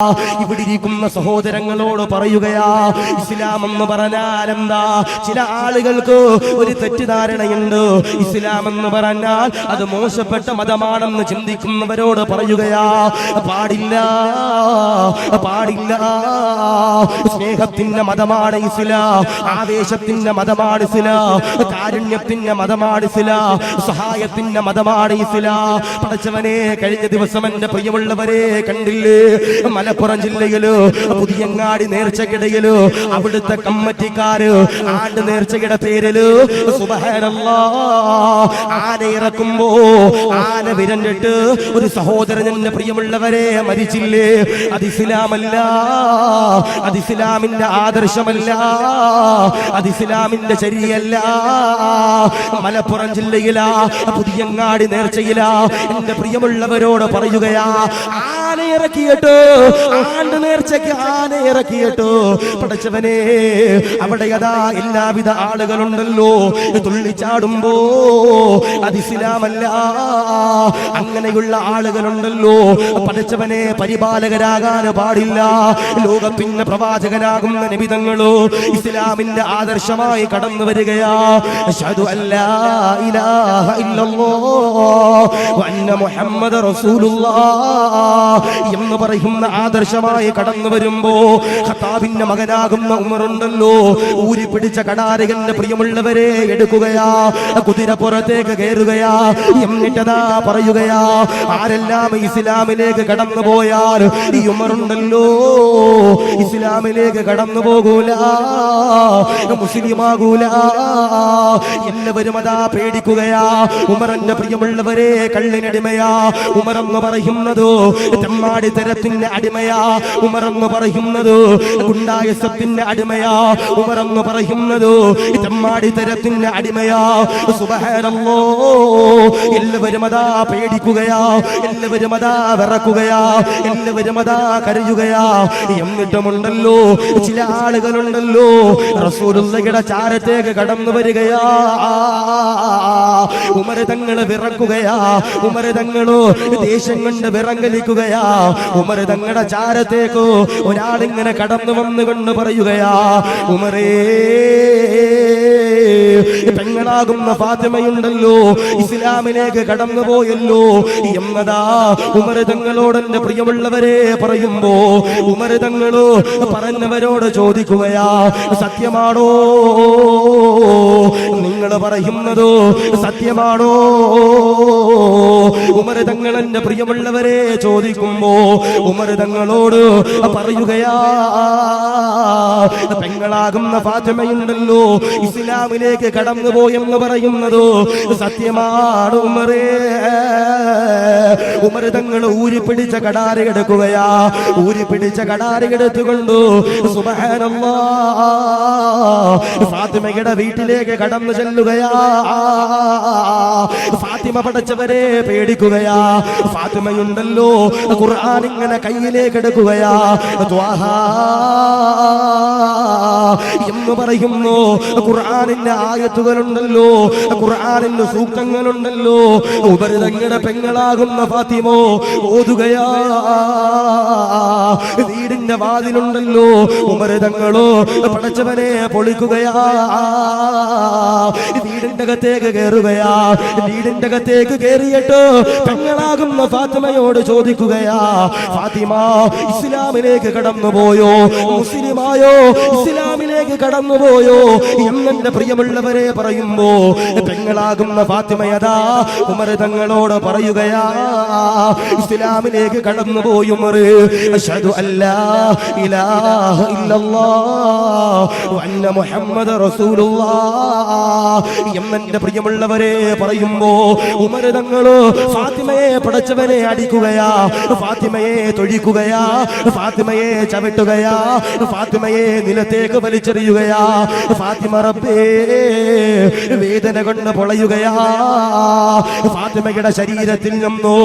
ഇവിടെ ഇരിക്കുന്ന സഹോദരങ്ങളോട് പറയുകയാ, ഇസ്ലാം എന്ന് പറഞ്ഞാൽ എന്താ? ചില ആളുകൾക്ക് ഒരു തെറ്റിദ്ധാരണയുണ്ട്. ഇസ്ലാം എന്ന് പറഞ്ഞാൽ അത് മോശപ്പെട്ട മതമാണെന്ന് ചിന്തിക്കുന്നവരോട് പറയുകയാ, പാടില്ല പാടില്ല. സ്നേഹത്തിന്റെ മതമാണ് ഇസ്ലാം, ആവേശത്തിന്റെ മതമാണ് ഇസ്ലാം, കാരുണ്യത്തിന്റെ മതമാണ് ഇസ്ലാം, സഹായത്തിന്റെ മതമാണ് ഇസ്ലാം. പടച്ചവനെ, കഴിഞ്ഞ ദിവസം എന്റെ പ്രിയമുള്ളവരെ കണ്ടില്ലേ, മലപ്പുറം ജില്ലയില് പുതിയങ്ങാടി നേർച്ചക്കിടയില് അവിടുത്തെ കമ്മിറ്റിക്കാര് ആണ്ട് നേർച്ചയുടെ പേരില് സുബ്ഹാനല്ലാഹ് ആന ഇറക്കുമ്പോ ആന വിരണ്ടിട്ട് ഒരു സഹോദരൻ എന്റെ പ്രിയമുള്ളവരെ മരിച്ചില്ലേ? അത് ഇസ്ലാമല്ല, അത് ഇസ്ലാമിന്റെ ആദർശമല്ല, അത് ഇസ്ലാമിന്റെ ശരിയല്ല. മലപ്പുറം ജില്ലയിലാ പുതിയങ്ങാടി നേർച്ചയിലാ എന്റെ പ്രിയമുള്ളവരോട് പറയുകയാ, ആന ഇറക്കിയിട്ട് ആണ്ട് നേർച്ചയ്ക്ക് ആന ഇറക്കിയിട്ട് പടച്ചവനെ, അവിടെ അതാ എല്ലാവിധ ആളുകളുണ്ടല്ലോ തുള്ളിച്ചാടുമ്പോ അത് ഇസ്ലാമല്ല. അങ്ങനെയുള്ള ആളുകളുണ്ടല്ലോ പടച്ചവനെ, പരിപാലകരാകാൻ പാടില്ല. ലോകത്തിന്റെ പ്രവാചകനാകുന്ന നബിതങ്ങളോ ഇസ്ലാമിന്റെ ആദർശമായി കടന്നു വരികയാ. അശ്ഹദു അല്ലാ ഇലാഹ ഇല്ലല്ലാഹ് വ അന്ന മുഹമ്മദ റസൂലുള്ളാഹ് എന്ന് പറയുന്ന ആദർശമായി കടന്നു വരുമ്പോ ഖത്താബിന്റെ മകനാകുന്ന ഉമറുണ്ടല്ലോ, ഊരി പിടിച്ച കടാരകന്റെ പ്രിയമുള്ളവരെ എടുക്കുകയാ, കുതിര പുറത്തേക്ക് കയറുകയാ, എന്നിട്ടതാ പറയുകയാ, ആരെല്ലാം ഇസ്ലാമിലേക്ക് കടന്നു പോയാൽ ഈ ഉമറുണ്ടല്ലോ ഇസ്ലാമിലേക്ക് കടന്നു പോകൂല, മുസ്ലിമാകൂല. എല്ലാവരും അതാ പേടിക്കുകയാ. ഉമറിന്റെ പ്രിയമുള്ളവരെ കള്ളിനടിമയാ ഉമറെന്ന് പറയുന്നത്, തെമ്മാടി തരത്തിന്റെ അടിമയാ ഉമറെന്ന് പറയുന്നത്, ഗുണ്ടായസത്തിന്റെ അടിമയാ ഉമറെന്ന് പറയുന്നത്, തെമ്മാടി തരത്തിന്റെ അടിമയാ. സുബ്ഹാനല്ലാഹ്, എല്ലാവരും അതാ പേടിക്കുകയാ, എല്ലാവരും അതാ വിറക്കുകയാ, എല്ലാവരും അതാ കരയുകയാ. എന്നിട്ടുമുണ്ടല്ലോ ചില ആളുകളുണ്ടല്ലോ റസൂലുള്ളാഹിയുടെ ചാരത്തേക്ക് കടന്നു വരികയാ. ഉമർ തങ്ങള് വിറക്കുകയാ, ഉമർ തങ്ങളോ ദേഷ്യം കൊണ്ട് വിറങ്ങലിക്കുകയാ. ഉമർ തങ്ങളുടെ ചാരത്തേക്ക് ഒരാളിങ്ങനെ കടന്നു വന്നുകൊണ്ട് പറയുകയാ, ഉമറേ, പെങ്ങളാകുന്ന ഫാത്തിമയുണ്ടല്ലോ ഇസ്ലാമിലേക്ക് കടന്നു പോയല്ലോ എന്നതാ ഉമർ തങ്ങളോട് എന്റെ പ്രിയമുള്ളവരെ പറയുമ്പോ ഉമർ തങ്ങളോ പറഞ്ഞവരോട് ചോദിക്കുകയാ, സത്യമാണോ നിങ്ങൾ പറയുന്നതോ? സത്യമാണോ? ഉമർ തങ്ങൾ എന്റെ പ്രിയമുള്ളവരെ ചോദിക്കുമ്പോ ഉമർ തങ്ങളോട് പറയുകയാ, പെങ്ങളാകുന്ന ഫാത്തിമയുണ്ടല്ലോ ഇസ്ലാമിലേക്ക് കടന്നു പോയെന്ന് പറയുന്നതോ സത്യമാണ് ഉമറേ. ഉമർ തങ്ങൾ ഊരി പിടിച്ച കടാര എടുക്കുകയാ, ഊരി പിടിച്ച കടാര എടുത്തുകൊണ്ട് സുബ്ഹാനല്ലാഹ് ഫാത്തിമയുടെ വീട്ടിലേക്ക് കടന്നു ചെല്ലുകയാ. ഫാത്തിമ പടച്ചവരെ പേടിക്കുകയാ. ഫാത്തിമയുണ്ടല്ലോ ഖുർആൻ ഇങ്ങനെ കയ്യിലേക്ക് എടുക്കുകയാ. ത്വാഹാ എന്ന് പറയുന്നു. ഖുർആനിന്റെ ആയത്തുകളുണ്ടല്ലോ, ഖുർആനിന്റെ സൂക്തങ്ങളുണ്ടല്ലോ. ഉമർ തങ്ങളുടെ പെങ്ങളാകുന്ന ഫാത്തിമ ഓതുകയാ. വീടിന്റെ വാതിലുണ്ടല്ലോ ഉമർ തങ്ങളോ പടച്ചവനെ പൊളിക്കുകയാ. വീടിന്റെ അകത്തേക്ക് കയറുകയാ. വീടിന്റെ അകത്തേക്ക് കയറിയിട്ട് പെങ്ങളാകുന്ന ഫാത്തിമയോട് ചോദിക്കുകയാ, ഫാത്തിമ ഇസ്ലാമിലേക്ക് കടന്നുപോയോ? മുസ്ലിമായോ? ഇസ്ലാമിലേക്ക് കടന്നുപോയോ എന്നെ പ്രിയമുള്ളവരെ പറയുമ്പോ പെങ്ങളാകുന്ന ഫാത്തിമയതാ ഉമർ തങ്ങളോട് പറയുകയാ, ഇസ്ലാമിലേക്ക് കടന്നുപോയി ഉമർ. അശ്ഹദു അല്ലാ ഇലാഹ ഇല്ലല്ലാഹ് വ അന്ന മുഹമ്മദ റസൂലുള്ളാഹ് എന്നെ പ്രിയമുള്ളവരെ പറയുമ്പോ ഉമർ തങ്ങളോ ഫാത്തിമയെ പടച്ചവനെ അടിക്കുകയാ, ഫാത്തിമയെ തൊഴിക്കുകയാ, ഫാത്തിമയെ ചവിട്ടുകയാ, ഫാത്തിമയെ നിലത്തേക്ക് വലിച്ചെറിയുകയാ. ഫാത്തിമ റബ്ബേ വേദന കൊണ്ട് പൊളയുകയാ. ഫാത്തിമയുടെ ശരീരത്തിൽ നിന്നോ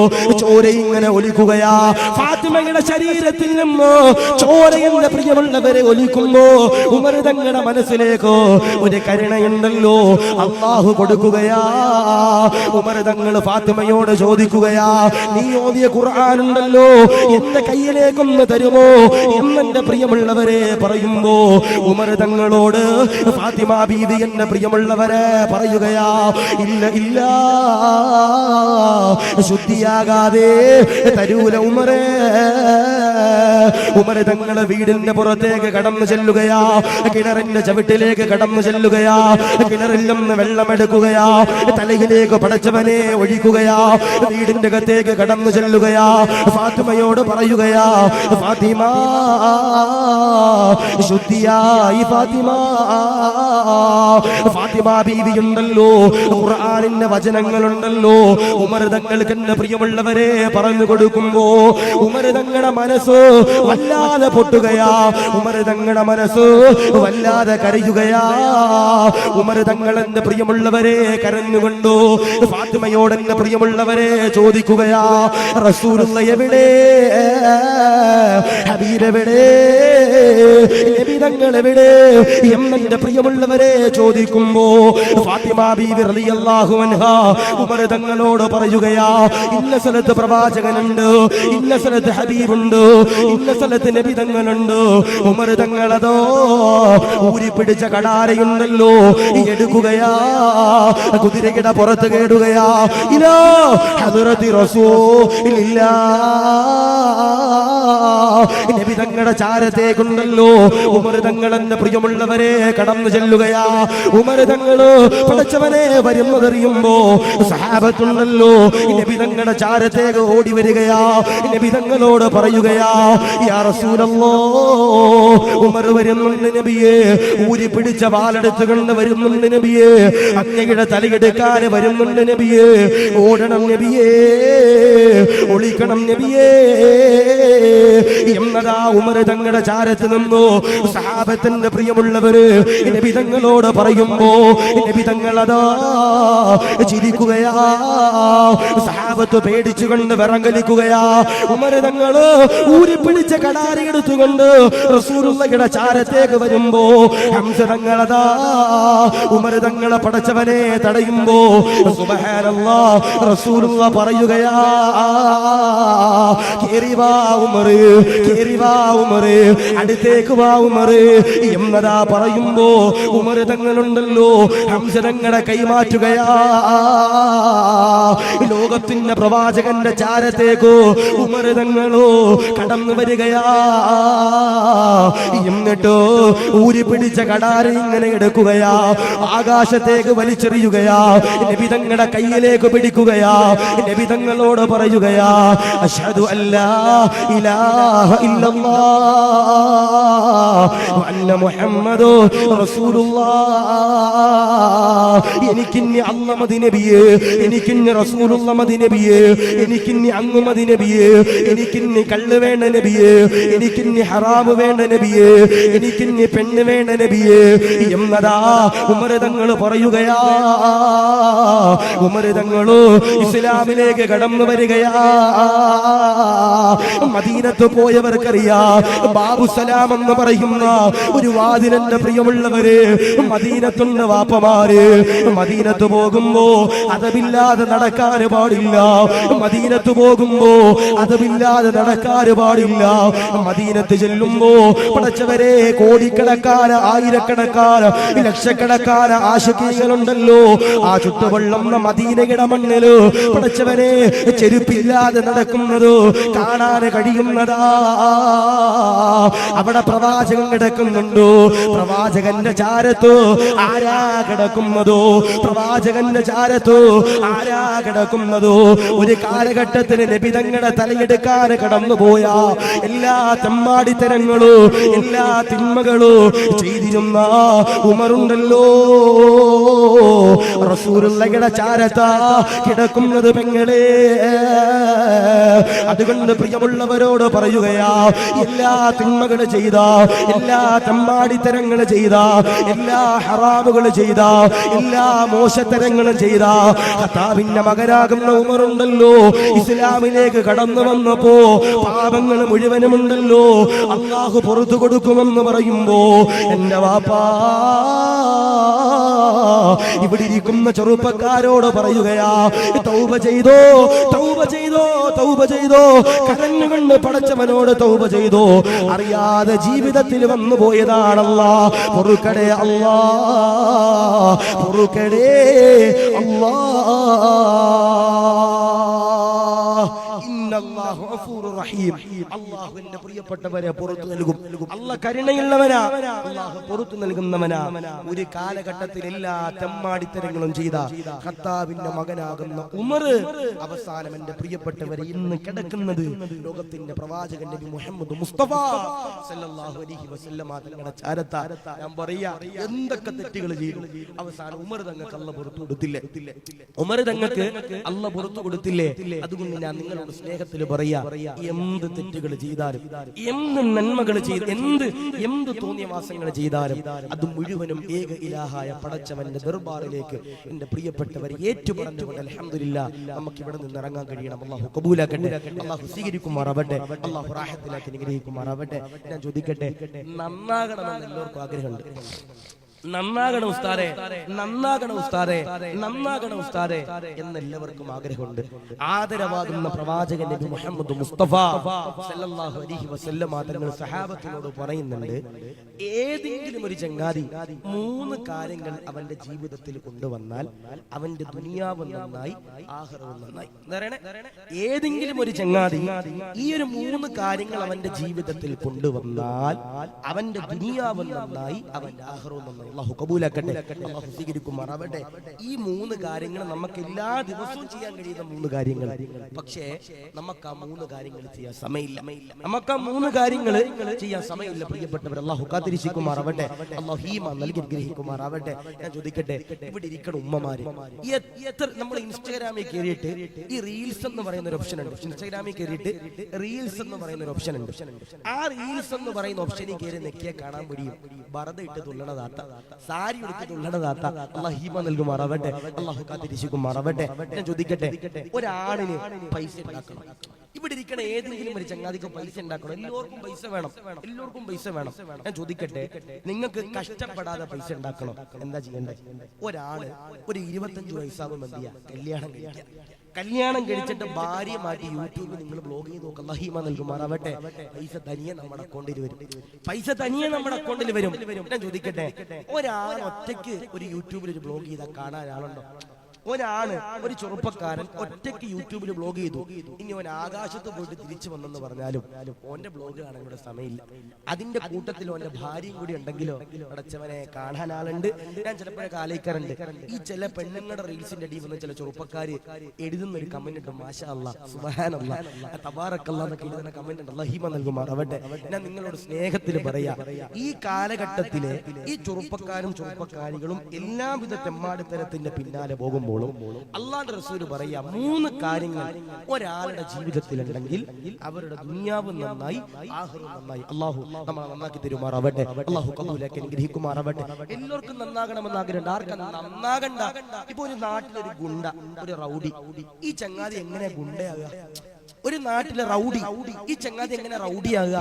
ചോര ഇങ്ങനെ ഒലിക്കുകയാ. ഫാത്തിമയുടെ ശരീരത്തിൽ നിന്നോ ചോരയുടെ പ്രിയമുള്ളവരെ ഒലിക്കുമ്പോ ഉമർ തങ്ങളുടെ മനസ്സിലേക്കോ ഒരു കരുണയുണ്ടല്ലോ. അല്ലാഹു കൊടുക്കുകയാ. ഉമർ തങ്ങൾ ഫാത്തിമയോട് ചോദിക്കുകയാ, നീ ഓതിയ ഖുർആൻ ഉണ്ടല്ലോ, എന്റെ കയ്യിലേക്കൊന്ന് തരുമോ എന്നെന്റെ പ്രിയമുള്ളവരെ പറയുമ്പോ ഉമർ തങ്ങളോട് ഫാത്തിമ ബീവി എന്റെ പ്രിയമുള്ളവരെ പറയുകയാ, ഇല്ല ഇല്ല, ശുദ്ധിയാകാതെ തരൂല ഉമറേ. ഉമർ തങ്ങളെ വീടിന്റെ പുറത്തേക്ക് കടന്നു ചെല്ലുകയാ, കിണറിന്റെ ചവിട്ടിലേക്ക് കടന്നു ചെല്ലുകയാ, കിണറിൽ നിന്ന് വെള്ളമെടുക്കുകയാ, തലയിലേക്ക് പടച്ചവനെ ഒഴിക്കുകയാ, വീടിന്റെ അകത്തേക്ക് കടന്നു ചെല്ലുകയാ, ഫാത്തിമയോട് പറയുകയാ, ഫാത്തിമ ശുദ്ധിയായി ഫാത്തിമ. ഫാത്തിമ ബീവി ഉണ്ടല്ലോ, ഖുർആനിന്റെ വചനങ്ങളുണ്ടല്ലോ, ഉമർ തങ്ങൾക്ക് എന്റെ പ്രിയമുള്ളവരെ പറഞ്ഞു കൊടുക്കുമ്പോ ഉമർ തങ്ങളുടെ മനസ്സ് വല്ലാതെ പൊട്ടുകയാ, ഉമർ തങ്ങളുടെ മനസ്സ് വല്ലാതെ കരയുകയാ. ഉമർ തങ്ങൾ എന്റെ പ്രിയമുള്ളവരെ കരഞ്ഞുകൊണ്ടു ഫാത്തിമയോട് എന്റെ പ്രിയമുള്ളവരെ ചോദിക്കുകയാ, റസൂലുള്ള എവിടെ, ഹബീബ് എവിടെ, നബി തങ്ങൾ എവിടെ എന്നെ പ്രിയമുള്ളവരെ ചോദിക്കുമ്പോ ഫാത്തിമ ബീവി റളിയല്ലാഹു അൻഹാ ഉമർ തങ്ങളോട് പറയുകയാ, ഇന്ന സ്ഥലത്ത് പ്രവാചകനുണ്ട്, ഇന്ന സ്ഥലത്ത് ഹബീബുണ്ട്, ഇന്ന സ്ഥലത്ത് നബി തങ്ങളുണ്ട്. ഉമർ തങ്ങളതോ ഊരി പിടിച്ച കടാരയുണ്ടല്ലോ എടുക്കുകയാ, കുതിരയുടെ പുറത്ത് കേടുകയാ, ഇലാ ഹദ്റത്തി റസൂലില്ലാ, നബി തങ്ങളുടെ ചാരത്തേക്കുണ്ടല്ലോ ഉമർ തങ്ങൾ എന്റെ പ്രിയമുള്ളവരെ കടന്നു ചെല്ലുകയാ. ഉമർ തങ്ങള് പടച്ചവനെ വരുന്നതറിയുമ്പോ സഹാബത്തുണ്ടല്ലോ നബി തങ്ങളുടെ ചാരത്തേക്ക് ഓടി വരികയാ, നബി തങ്ങളോട് പറയുകയാ, യാ റസൂലല്ലാഹ്, ഉമർ വരുന്നുണ്ട് നബിയെ, ഊരി പിടിച്ച വാലെടുത്ത് കൊണ്ട് വരുന്നുണ്ട് നബിയെ, അങ്ങയുടെ തലയെടുക്കാൻ വരുന്നുണ്ട് നബിയെ, ഓടണം നബിയെ, ഒളിക്കണം നബിയെ എന്നതാ ഉമർ തങ്ങളുടെ ചാരത്ത് നിന്നു സഹാബത്തിന്റെ പ്രിയമുള്ളവര് നബി തങ്ങളോട് പറയുമ്പോ നബി തങ്ങളതാ ചിരിക്കുകയാ, സഹാബത്ത് പേടിച്ചുകൊണ്ട് വിറങ്ങലിക്കുകയാ. ഉമർ തങ്ങള് ഊരിപ്പിടിച്ച കടാരി എടുത്തുകൊണ്ട് റസൂലുള്ളാഹിയുടെ ചാരത്തേക്ക് വരുമ്പോ ഹംസ തങ്ങളതാ ഉമർ തങ്ങളെ പടച്ചവനെ തടയുമ്പോ സുബ്ഹാനല്ലാഹ് റസൂലുള്ളാഹി പറയുകയാ, കേറി വാ ഉമർ, കേറി വാ ഉമർ, അടുത്തേക്ക് വാ ഉമർ എന്നതാ പറയുമ്പോ ഉമർ തങ്ങളുണ്ടല്ലോ ഹംസ തങ്ങളെ കൈമാറ്റുകയാ. ലോകത്തിന്റെ പ്രവാചകന്റെ ചാരത്തേക്കോ ഉമർ തങ്ങളോ കടന്നു വരികയാ. എന്നിട്ടോ ഊരി പിടിച്ച കടാര ഇങ്ങനെ എടുക്കുകയാ, ആകാശത്തേക്ക് വലിച്ചെറിയുകയാ, നബി തങ്ങളുടെ കയ്യിലേക്ക് പിടിക്കുകയാ, നബി തങ്ങളോട് പറയുകയാ, അശ്ഹദു അല്ലാ ഇലാഹ ഇല്ലല്ലാഹ് വഅന്ന മുഹമ്മദു റസൂലുള്ളാഹ്. എനിക്കിന്നി അല്ല മതി നബിയേ, എനിക്കിന്നി റസൂലുള്ള മതി നബിയേ, എനിക്കിന്നി അങ്ങ് മതി നബിയേ, എനിക്കിന്നി കള്ള് വേണ്ട നബിയേ, എനിക്കിന്നി ഹറാമ് വേണ്ട നബിയേ, എനിക്കിന്നി പെണ്ണ് വേണ്ട നബിയേ എന്നതാ ഉമർ തങ്ങൾ പറയുകയാ. ഉമർ തങ്ങള് ഇസ്ലാമിലേക്ക് കടന്നു വരികയാ. മദീനത്ത് പോയവർക്കറിയാം, ബാബുസലാം എന്ന് പറയുന്ന ഒരു വാതിലെന്റെ പ്രിയമുള്ളവര് മദീനത്തുണ്ട് വാപ്പമാര്. മദീനത്ത് പോകുമ്പോ അതമില്ലാതെ നടക്കാൻ പാടില്ല, മദീനത്ത് പോകുമ്പോ അതമില്ലാതെ നടക്കാൻ പാടില്ല. മദീനത്ത് ചെല്ലുമ്പോ പടച്ചവരെ കോടിക്കണക്കാന് ആയിരക്കണക്കാന് ലക്ഷക്കണക്കാന് ആശുകീകളുണ്ടല്ലോ. ആ ചുട്ടുവെള്ളം മദീനയുടെ മണ്ണില് പടച്ചവരെ ചെരുപ്പില്ലാതെ നടക്കുന്നത് കാണാൻ കഴിയുന്നതാ. അവിടെ പ്രവാചകൻ കിടക്കുന്നുണ്ടോ, പ്രവാചകന്റെ ചാരത്തോ ആരാ കിടക്കുന്നതോ, പ്രവാചകന്റെ ചാരത്തോ ആരാ കിടക്കുന്നതോ. ഒരു കാലഘട്ടത്തിന് നബി തങ്ങളുടെ തലയെടുക്കാൻ കടന്നുപോയ എല്ലാ തെമ്മാടിത്തരങ്ങളോ എല്ലാ തിന്മകളോ ചെയ്തിരുന്ന ഉമറുണ്ടല്ലോ റസൂലുള്ളാഹിയുടെ ചാരത്താ കിടക്കുന്നത് പെങ്ങളെ. അതുകൊണ്ട് പ്രിയമുള്ളവരോട് പറയുകയാ, എല്ലാ തിന്മകൾ ചെയ്ത, എല്ലാ തമ്മാടിത്തരങ്ങൾ ചെയ്ത, എല്ലാ ഹറാമുകൾ ചെയ്ത, എല്ലാ മോശത്തരങ്ങളും ചെയ്ത ഖത്താബിന്റെ മകനാകുന്ന ഉമറുണ്ടല്ലോ, ഇസ്ലാമിലേക്ക് കടന്നു വന്നപ്പോ പാപങ്ങൾ മുഴുവനുമുണ്ടല്ലോ അല്ലാഹു പുറത്തു കൊടുക്കുമെന്ന് പറയുമ്പോ എന്റെ വാപ്പാ ഇവിടെ ഇരിക്കുന്ന ചെറുപ്പക്കാരോട് പറയുകയാ, തൗബ ചെയ്തോ, തൗബ ചെയ്തോ, തൗബ ചെയ്തോ, കരഞ്ഞുകൊണ്ട് പടച്ചവനോട് തൗബ ചെയ്തോ. അറിയാതെ ജീവിതത്തിൽ വന്നു പോയതാണല്ലാ, പൊറുക്കടേ അല്ലാ, പൊറുക്കടേ അല്ലാ. അല്ലാഹുവിന്റെ പ്രിയപ്പെട്ടവരെ പുറത്തു നൽകും. അല്ലാഹ് കരുണയുള്ളവനാ, അല്ലാഹു പുറത്തു നൽകുന്നവനാ. ഒരു കാലഘട്ടത്തിൽ എല്ലാ തെമ്മാടിത്തരങ്ങളും ചെയ്ത ഖത്താബിന്റെ മകനാകുന്ന ഉമർ അവസാനം എന്റെ പ്രിയപ്പെട്ടവരെ ഇന്ന് കിടക്കുന്നത് ലോകത്തിന്റെ പ്രവാചകൻ നബി മുഹമ്മദ് മുസ്തഫ സല്ലല്ലാഹു അലൈഹി വസല്ലമ തങ്ങളുടെ ചാരത്താ. ഞാൻ പറയാ, എന്തൊക്കെ തെറ്റുകൾ ചെയ്തു, അവസാനം ഉമർ തങ്ങൾക്ക് അല്ലാഹ് പുറത്തു കൊടുത്തില്ലേ? ഉമർ തങ്ങൾക്ക് അല്ലാഹ് പുറത്തു കൊടുത്തില്ലേ? അതുകൊണ്ട് ഞാൻ നിങ്ങളോട് സ്നേഹത്തിൽ പറയാ, എന്ത് തെറ്റുകൾ ചെയ്താലും, എന്ത് നന്മകൾ ചെയ്ത്, എന്ത് തോന്നിയവാസങ്ങൾ ചെയ്താലും അത് മുഴുവനും ഏക ഇലാഹായ പടച്ചവന്റെ ദർബാറിലേക്ക് എന്റെ പ്രിയപ്പെട്ടവർ ഏറ്റുപറഞ്ഞുകൊണ്ട് അൽഹംദുലില്ലാ നമുക്ക് ഇവിടെ നിന്ന് ഇറങ്ങാൻ കഴിയണം. അല്ലാഹു കബൂലാക്കട്ടെ, അല്ലാഹു സ്വീകരിക്കുമാറാവട്ടെ, അല്ലാഹു റാഹത്തിലാക്കി അനുഗ്രഹിക്കുമാറാവട്ടെ. ഞാൻ ചോദിക്കട്ടെ, നന്നാകണമെന്ന് എല്ലാവർക്കും ആഗ്രഹമുണ്ട്. നന്നാകണം ഉസ്താദേ, നന്നാകണം ഉസ്താദേ, നന്നാകണം ഉസ്താദേ എന്നെല്ലാവർക്കും ആഗ്രഹമുണ്ട്. ആദരവാകുന്ന പ്രവാചകൻ നബി മുഹമ്മദ് മുസ്തഫ സല്ലല്ലാഹു അലൈഹി വസല്ലമ തങ്ങൾ സഹാബത്തിനോട് പറയുന്നുണ്ട്, ഏതെങ്കിലും ഒരു ചങ്ങാതി 3 കാര്യങ്ങൾ അവന്റെ ജീവിതത്തിൽ കൊണ്ടുവന്നാൽ അവന്റെ ദുനിയാവ് നന്നായി, ആഖിറവും നന്നായി. ഏതെങ്കിലും ഒരു ചങ്ങാതി ഈ ഒരു 3 കാര്യങ്ങൾ അവന്റെ ജീവിതത്തിൽ കൊണ്ടുവന്നാൽ അവന്റെ ദുനിയാവ് നന്നായി, അവന്റെ ആഖിറവും നന്നായി. അല്ലാഹു കബൂലാക്കട്ടെ, അല്ലാഹു സ്വീകരിക്കുമാറാവട്ടെ. ഈ 3 കാര്യങ്ങൾ നമുക്ക് എല്ലാ ദിവസവും ചെയ്യാൻ കഴിയുന്ന 3 കാര്യങ്ങൾ. പക്ഷേ നമുക്ക് ആ 3 കാര്യങ്ങൾ ചെയ്യാൻ സമയമില്ല. നമുക്ക് ആ 3 കാര്യങ്ങൾ ചെയ്യാൻ സമയമില്ല പ്രിയപ്പെട്ടവർ. അല്ലാഹു കാത്തിരിക്കുമാറാവട്ടെ, അല്ലാഹു ഈമാൻ നൽകി അനുഗ്രഹിക്കുമാറാവട്ടെ. ഞാൻ ചോദിക്കട്ടെ, ഇവിടെ ഇരിക്കുന്ന ഉമ്മമാര്, എത്ര നമ്മൾ ഇൻസ്റ്റാഗ്രാമിൽ കയറിയിട്ട് ഈ റീൽസ് എന്ന് പറയുന്ന ഒരു ഓപ്ഷൻ ഉണ്ട്. ഇൻസ്റ്റാഗ്രാമിൽ കയറിയിട്ട് റീൽസ് എന്ന് പറയുന്ന ഒരു ഓപ്ഷൻ ഉണ്ട്. ആ റീൽസ് എന്ന് പറയുന്ന ഓപ്ഷനിൽ കയറി നെക്കിയാൽ കാണാൻ കഴിയും ബറദ ഇട്ട് തുള്ളണതാത്ത, സാരി എടുത്ത് തുള്ളണതാത്ത. അല്ലാഹു ഈമാൻ നൽകുമാറാവട്ടെ, അല്ലാഹു കാത്തിരിക്കുമാറാവട്ടെ. ഞാൻ ചോദിക്കട്ടെ, ഒരാണിന് പൈസ ഉണ്ടാക്കണം. ഇവിടെ ഇരിക്കണ ഏതെങ്കിലും ഒരു ചങ്ങാതിക്ക് പൈസ ഉണ്ടാക്കണം. എല്ലാവർക്കും പൈസ വേണം, എല്ലാവർക്കും പൈസ വേണം. ഞാൻ ചോദിക്കട്ടെ, നിങ്ങൾക്ക് കഷ്ടപ്പെടാതെ പൈസ ഉണ്ടാക്കണം, എന്താ ചെയ്യണ്ടേ? ഒരാള് ഒരു 25 വയസ്സാകുമ്പോൾ എന്ത് ചെയ്യാ? കല്യാണം കഴിക്കുക. കല്യാണം കഴിച്ചിട്ട് ഭാര്യ മാറ്റി യൂട്യൂബിൽ നിങ്ങൾ ബ്ലോഗ് ചെയ്ത് നോക്കുക. അല്ലാഹു ഈമാൻ നൽകുമാറാവട്ടെ. പൈസ തനിയെ നമ്മുടെ അക്കൗണ്ടിൽ വരും, പൈസ തനിയെ നമ്മുടെ അക്കൗണ്ടിൽ വരും. ഞാൻ ചോദിക്കട്ടെ, ഒരാൾ ഒറ്റയ്ക്ക് ഒരു യൂട്യൂബിൽ ഒരു ബ്ലോഗ് ചെയ്താൽ കാണാൻ ആളുണ്ടോ? ഒരാണ്, ഒരു ചെറുപ്പക്കാരൻ ഒറ്റയ്ക്ക് യൂട്യൂബിൽ ബ്ലോഗ് ചെയ്തു. ഇനി അവൻ ആകാശത്ത് പോയിട്ട് തിരിച്ചു വന്നെന്ന് പറഞ്ഞാലും ഓന്റെ ബ്ലോഗ് കാണാൻ ഇവിടെ സമയമില്ല. അതിന്റെ കൂട്ടത്തിൽ ഓന്റെ ഭാര്യയും കൂടി ഉണ്ടെങ്കിലോ അടച്ചവനെ കാണാൻ ആളുണ്ട്. ഞാൻ ചിലപ്പോഴൊക്കെ ആലോചിക്കാറുണ്ട്, ഈ ചില പെണ്ണുങ്ങളുടെ റീൽസിന്റെ അടിയിൽ വന്ന ചില ചെറുപ്പക്കാര് എഴുതുന്ന ഒരു കമന്റ് ഉണ്ട്, മാഷാ അല്ലാഹ്, സുബ്ഹാനല്ലാഹ്, തബാറക്കല്ലാഹ് എന്നൊക്കെ എഴുതുന്ന കമന്റ് ഉണ്ട്. അല്ലാഹു ഈമാൻ നൽകുമാറാവട്ടെ. ഞാൻ നിങ്ങളോട് സ്നേഹത്തിൽ പറയാ, ഈ കാലഘട്ടത്തിലെ ഈ ചെറുപ്പക്കാരും ചെറുപ്പക്കാരികളും എല്ലാവിധ തെമ്മാടിത്തരത്തിന്റെ പിന്നാലെ പോകുമ്പോൾ അല്ലാഹുവിന്റെ റസൂൽ പറയാ, 3 കാര്യങ്ങൾ ഒരാളുടെ ജീവിതത്തിൽ ഉണ്ടെങ്കിൽ അവരുടെ ദുനിയാവ് നന്നായി, ആഖിറവും നന്നായി. അല്ലാഹു നമ്മളെ നന്നാക്കി തരുമാറാവട്ടെ, അല്ലാഹു കബൂലാക്കി അനുഗ്രഹിക്കുമാറാവട്ടെ. എല്ലാവർക്കും നന്നാകണമെന്ന് ആഗ്രഹമുണ്ട്. ആർക്കും നന്നാകണ്ട? ഇപ്പൊ ഒരു നാട്ടിലൊരു ഗുണ്ട, ഒരു റൗഡി, ഈ ചങ്ങാതി എങ്ങനെ ഗുണ്ടയാകുക? ഒരു നാട്ടിലെ റൗഡി, ഈ ചങ്ങാതി എങ്ങനെ റൗഡിയാകുക?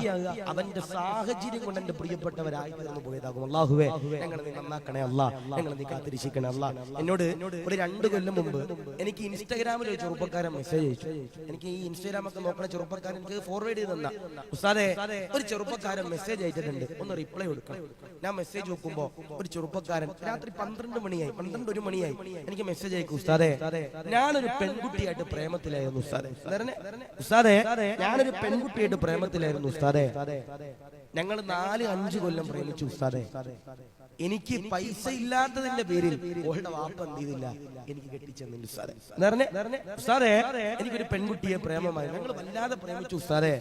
അവന്റെ സാഹചര്യം കൊണ്ട് എന്റെ പ്രിയപ്പെട്ടവരായി തീർന്നു പോയതാകും. അല്ലാഹുവേ, ഞങ്ങളെ നീ നന്നാക്കണേ അല്ലാ, ഞങ്ങളെ നീ കാത്തിരിക്കണേ അല്ലാ. എന്നോട് ഒരു 2 കൊല്ലം മുമ്പ് എനിക്ക് ഇൻസ്റ്റാഗ്രാമിൽ ഒരു ചെറുപ്പക്കാരൻ മെസ്സേജ് അയച്ചു. എനിക്ക് ഈ ഇൻസ്റ്റാഗ്രാം ഒക്കെ നോക്കണ ചെറുപ്പക്കാരൻ എനിക്ക് ഫോർവേഡ് ചെയ്ത് തന്ന, ഉസ്താദേ ഒരു ചെറുപ്പക്കാരൻ മെസ്സേജ് അയച്ചിട്ടുണ്ട്, ഒന്ന് റിപ്ലൈ കൊടുക്കണം. ഞാൻ മെസ്സേജ് നോക്കുമ്പോ ഒരു ചെറുപ്പക്കാരൻ രാത്രി 12 മണിയായി, 12-1 മണിയായി എനിക്ക് മെസ്സേജ് അയക്കും, ഉസ്താദേ ഞാനൊരു പെൺകുട്ടിയായിട്ട് പ്രേമത്തിലായിരുന്നു ഉസ്താദേ. ഉസ്താദേ ഞാനൊരു പെൺകുട്ടിയായിട്ട് പ്രേമത്തിലായിരുന്നു ഉസ്താദേ. ഞങ്ങൾ 4-5 കൊല്ലം പ്രേമിച്ചു ഉസ്താദേ. എനിക്ക് പൈസ ഇല്ലാത്തതിന്റെ പേരിൽ ഓളുടെ വാപ്പ എന്ത് ചെയ്തില്ല, എനിക്ക് കെട്ടിച്ചെന്നില്ല ഉസ്താദേ. ഉസ്താദേ എനിക്കൊരു പെൺകുട്ടിയെ പ്രേമമായി, ഞങ്ങൾ വല്ലാതെ പ്രേമിച്ചു ഉസ്താദേ.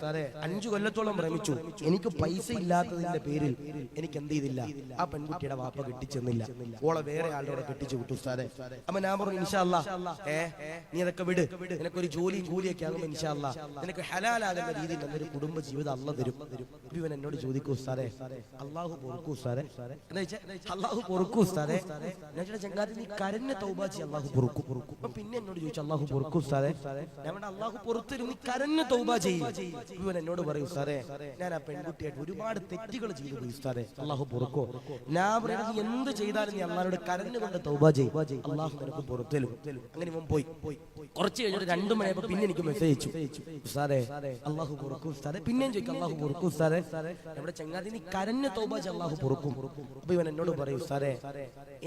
5 കൊല്ലത്തോളം പ്രേമിച്ചു. എനിക്ക് പൈസ ഇല്ലാത്തതിന്റെ പേരിൽ എനിക്ക് എന്ത് ചെയ്തില്ല, ആ പെൺകുട്ടിയുടെ വാപ്പ കെട്ടിച്ചെന്നില്ല, ഓളെ വേറെ ആളുടെ കെട്ടിച്ചു വിട്ടു ഉസ്താദേ. അപ്പൊ ഞാൻ പറഞ്ഞു, ഇൻഷാ അല്ലാഹ് നീ അതൊക്കെ വിട്, നിനക്കൊരു ജോലിയും കൂലിയൊക്കെ ആകുമ്പോ ഇൻഷാ അല്ലാഹ് നിനക്ക് ഹലാലാകുന്ന രീതിയിൽ നല്ലൊരു കുടുംബ ജീവിതം അള്ളാഹു തരും. ഇവൻ എന്നോട് ചോദിക്കൂ ഉസ്താദേ, അള്ളാഹു പൊറുക്കൂ ഉസ്താദേ, എന്താ വെച്ചാൽ അള്ളാഹു പൊറുക്കൂ ഉസ്താദേ. ചങ്ങാതി നീ കരഞ്ഞ തൗബ ചെയ്യ്, അള്ളാഹു പൊറുക്കും. പിന്നെ എന്നോട് ചോദിച്ചു അള്ളാഹു പൊറുക്കൂ ഉസ്താദേ, ഞാൻ അള്ളാഹു പൊറുത്തരും, നീ കരഞ്ഞ തൗബ ചെയ്യ്. ഇവൻ എന്നോട് പറയും ഉസ്താദേ, ഞാൻ ആ പെൺകുട്ടിയായിട്ട് ഒരുപാട് തെറ്റുകൾ ചെയ്തു പോയി ഉസ്താദേ, അള്ളാഹു പൊറുക്കോ. ഞാൻ പറയുന്നത് എന്ത് ചെയ്താലും നീ അള്ളാഹുടെ കരഞ്ഞുകൊണ്ട് തൗബ ചെയ്യ്, അള്ളാഹു നിനക്ക് പൊറുത്തലും. അങ്ങനെ ഇവൻ പോയി. കുറച്ച് കഴിഞ്ഞിട്ട് 2 മണിയായപ്പോ പിന്നെ എനിക്ക് മെസ്സേജ് അയച്ചു, ഉസ്താദേ അള്ളാഹു പൊറുക്കും ഉസ്താദേ. പിന്നെയും ചോദിക്കും അള്ളാഹു പൊറുക്കും ഉസ്താദേ. നമ്മുടെ ചങ്ങാതി നീ കരഞ്ഞ തൗബ ചെയ്യ്, അള്ളാഹു പൊറുക്കും. അപ്പൊ ഇവൻ എന്നോട് പറയും ഉസ്താദേ,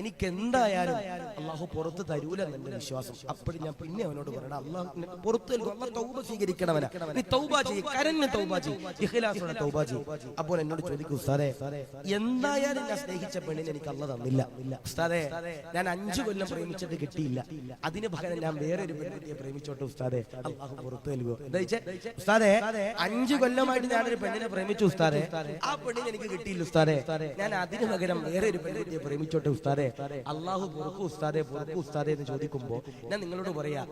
എനിക്ക് എന്തായാലും അള്ളാഹു പുറത്ത് തരൂലെന്ന് എന്റെ വിശ്വാസം. അപ്പോൾ ഞാൻ പിന്നെ അവനോട് പറയണം അള്ളാഹു പുറത്ത് നൽകും, അള്ളാഹു തൗബ സ്വീകരിക്കണവനാ, നീ തൗബ ചെയ്യ്, കരഞ്ഞ തൗബ ചെയ്യ്, ഇഖ്ലാസോടെ തൗബ ചെയ്യ്. അപ്പോൾ എന്നോട് ചോദിക്കും ഉസ്താദേ, എന്തായാലും ഞാൻ സ്നേഹിച്ച പെണ്ണിനെ എനിക്ക് അള്ളാഹു തന്നില്ല ഉസ്താദേ, ഞാൻ 5 കൊല്ലം പ്രേമിച്ചിട്ട് കിട്ടിയില്ല, അതിന് പകരം ഞാൻ വേറൊരു പെൺകുട്ടിയെ പ്രേമിച്ചോട്ടെ ഉസ്താദേ, അള്ളാഹു പുറത്ത് നൽകുമോ. എന്താ ഉസ്താദേ, 5 കൊല്ലമായിട്ട് ഞാനൊരു പെണ്ണിനെ പ്രേമിച്ചു ഉസ്താദേ, ആ പെണ്ണിനെ എനിക്ക് കിട്ടിയില്ല ഉസ്താദേ, ഞാൻ അതിന് പകരം വേറെ ഒരു പെൺകുട്ടിയെ പ്രേമിച്ചോട്ടെ ഉസ്താദേ, അള്ളാഹു പൊറുക്കൂ ഉസ്താദേ, പൊറുക്കൂ ഉസ്താദേ എന്ന് ചോദിക്കുമ്പോ ഞാൻ നിങ്ങളോട് പറയാ,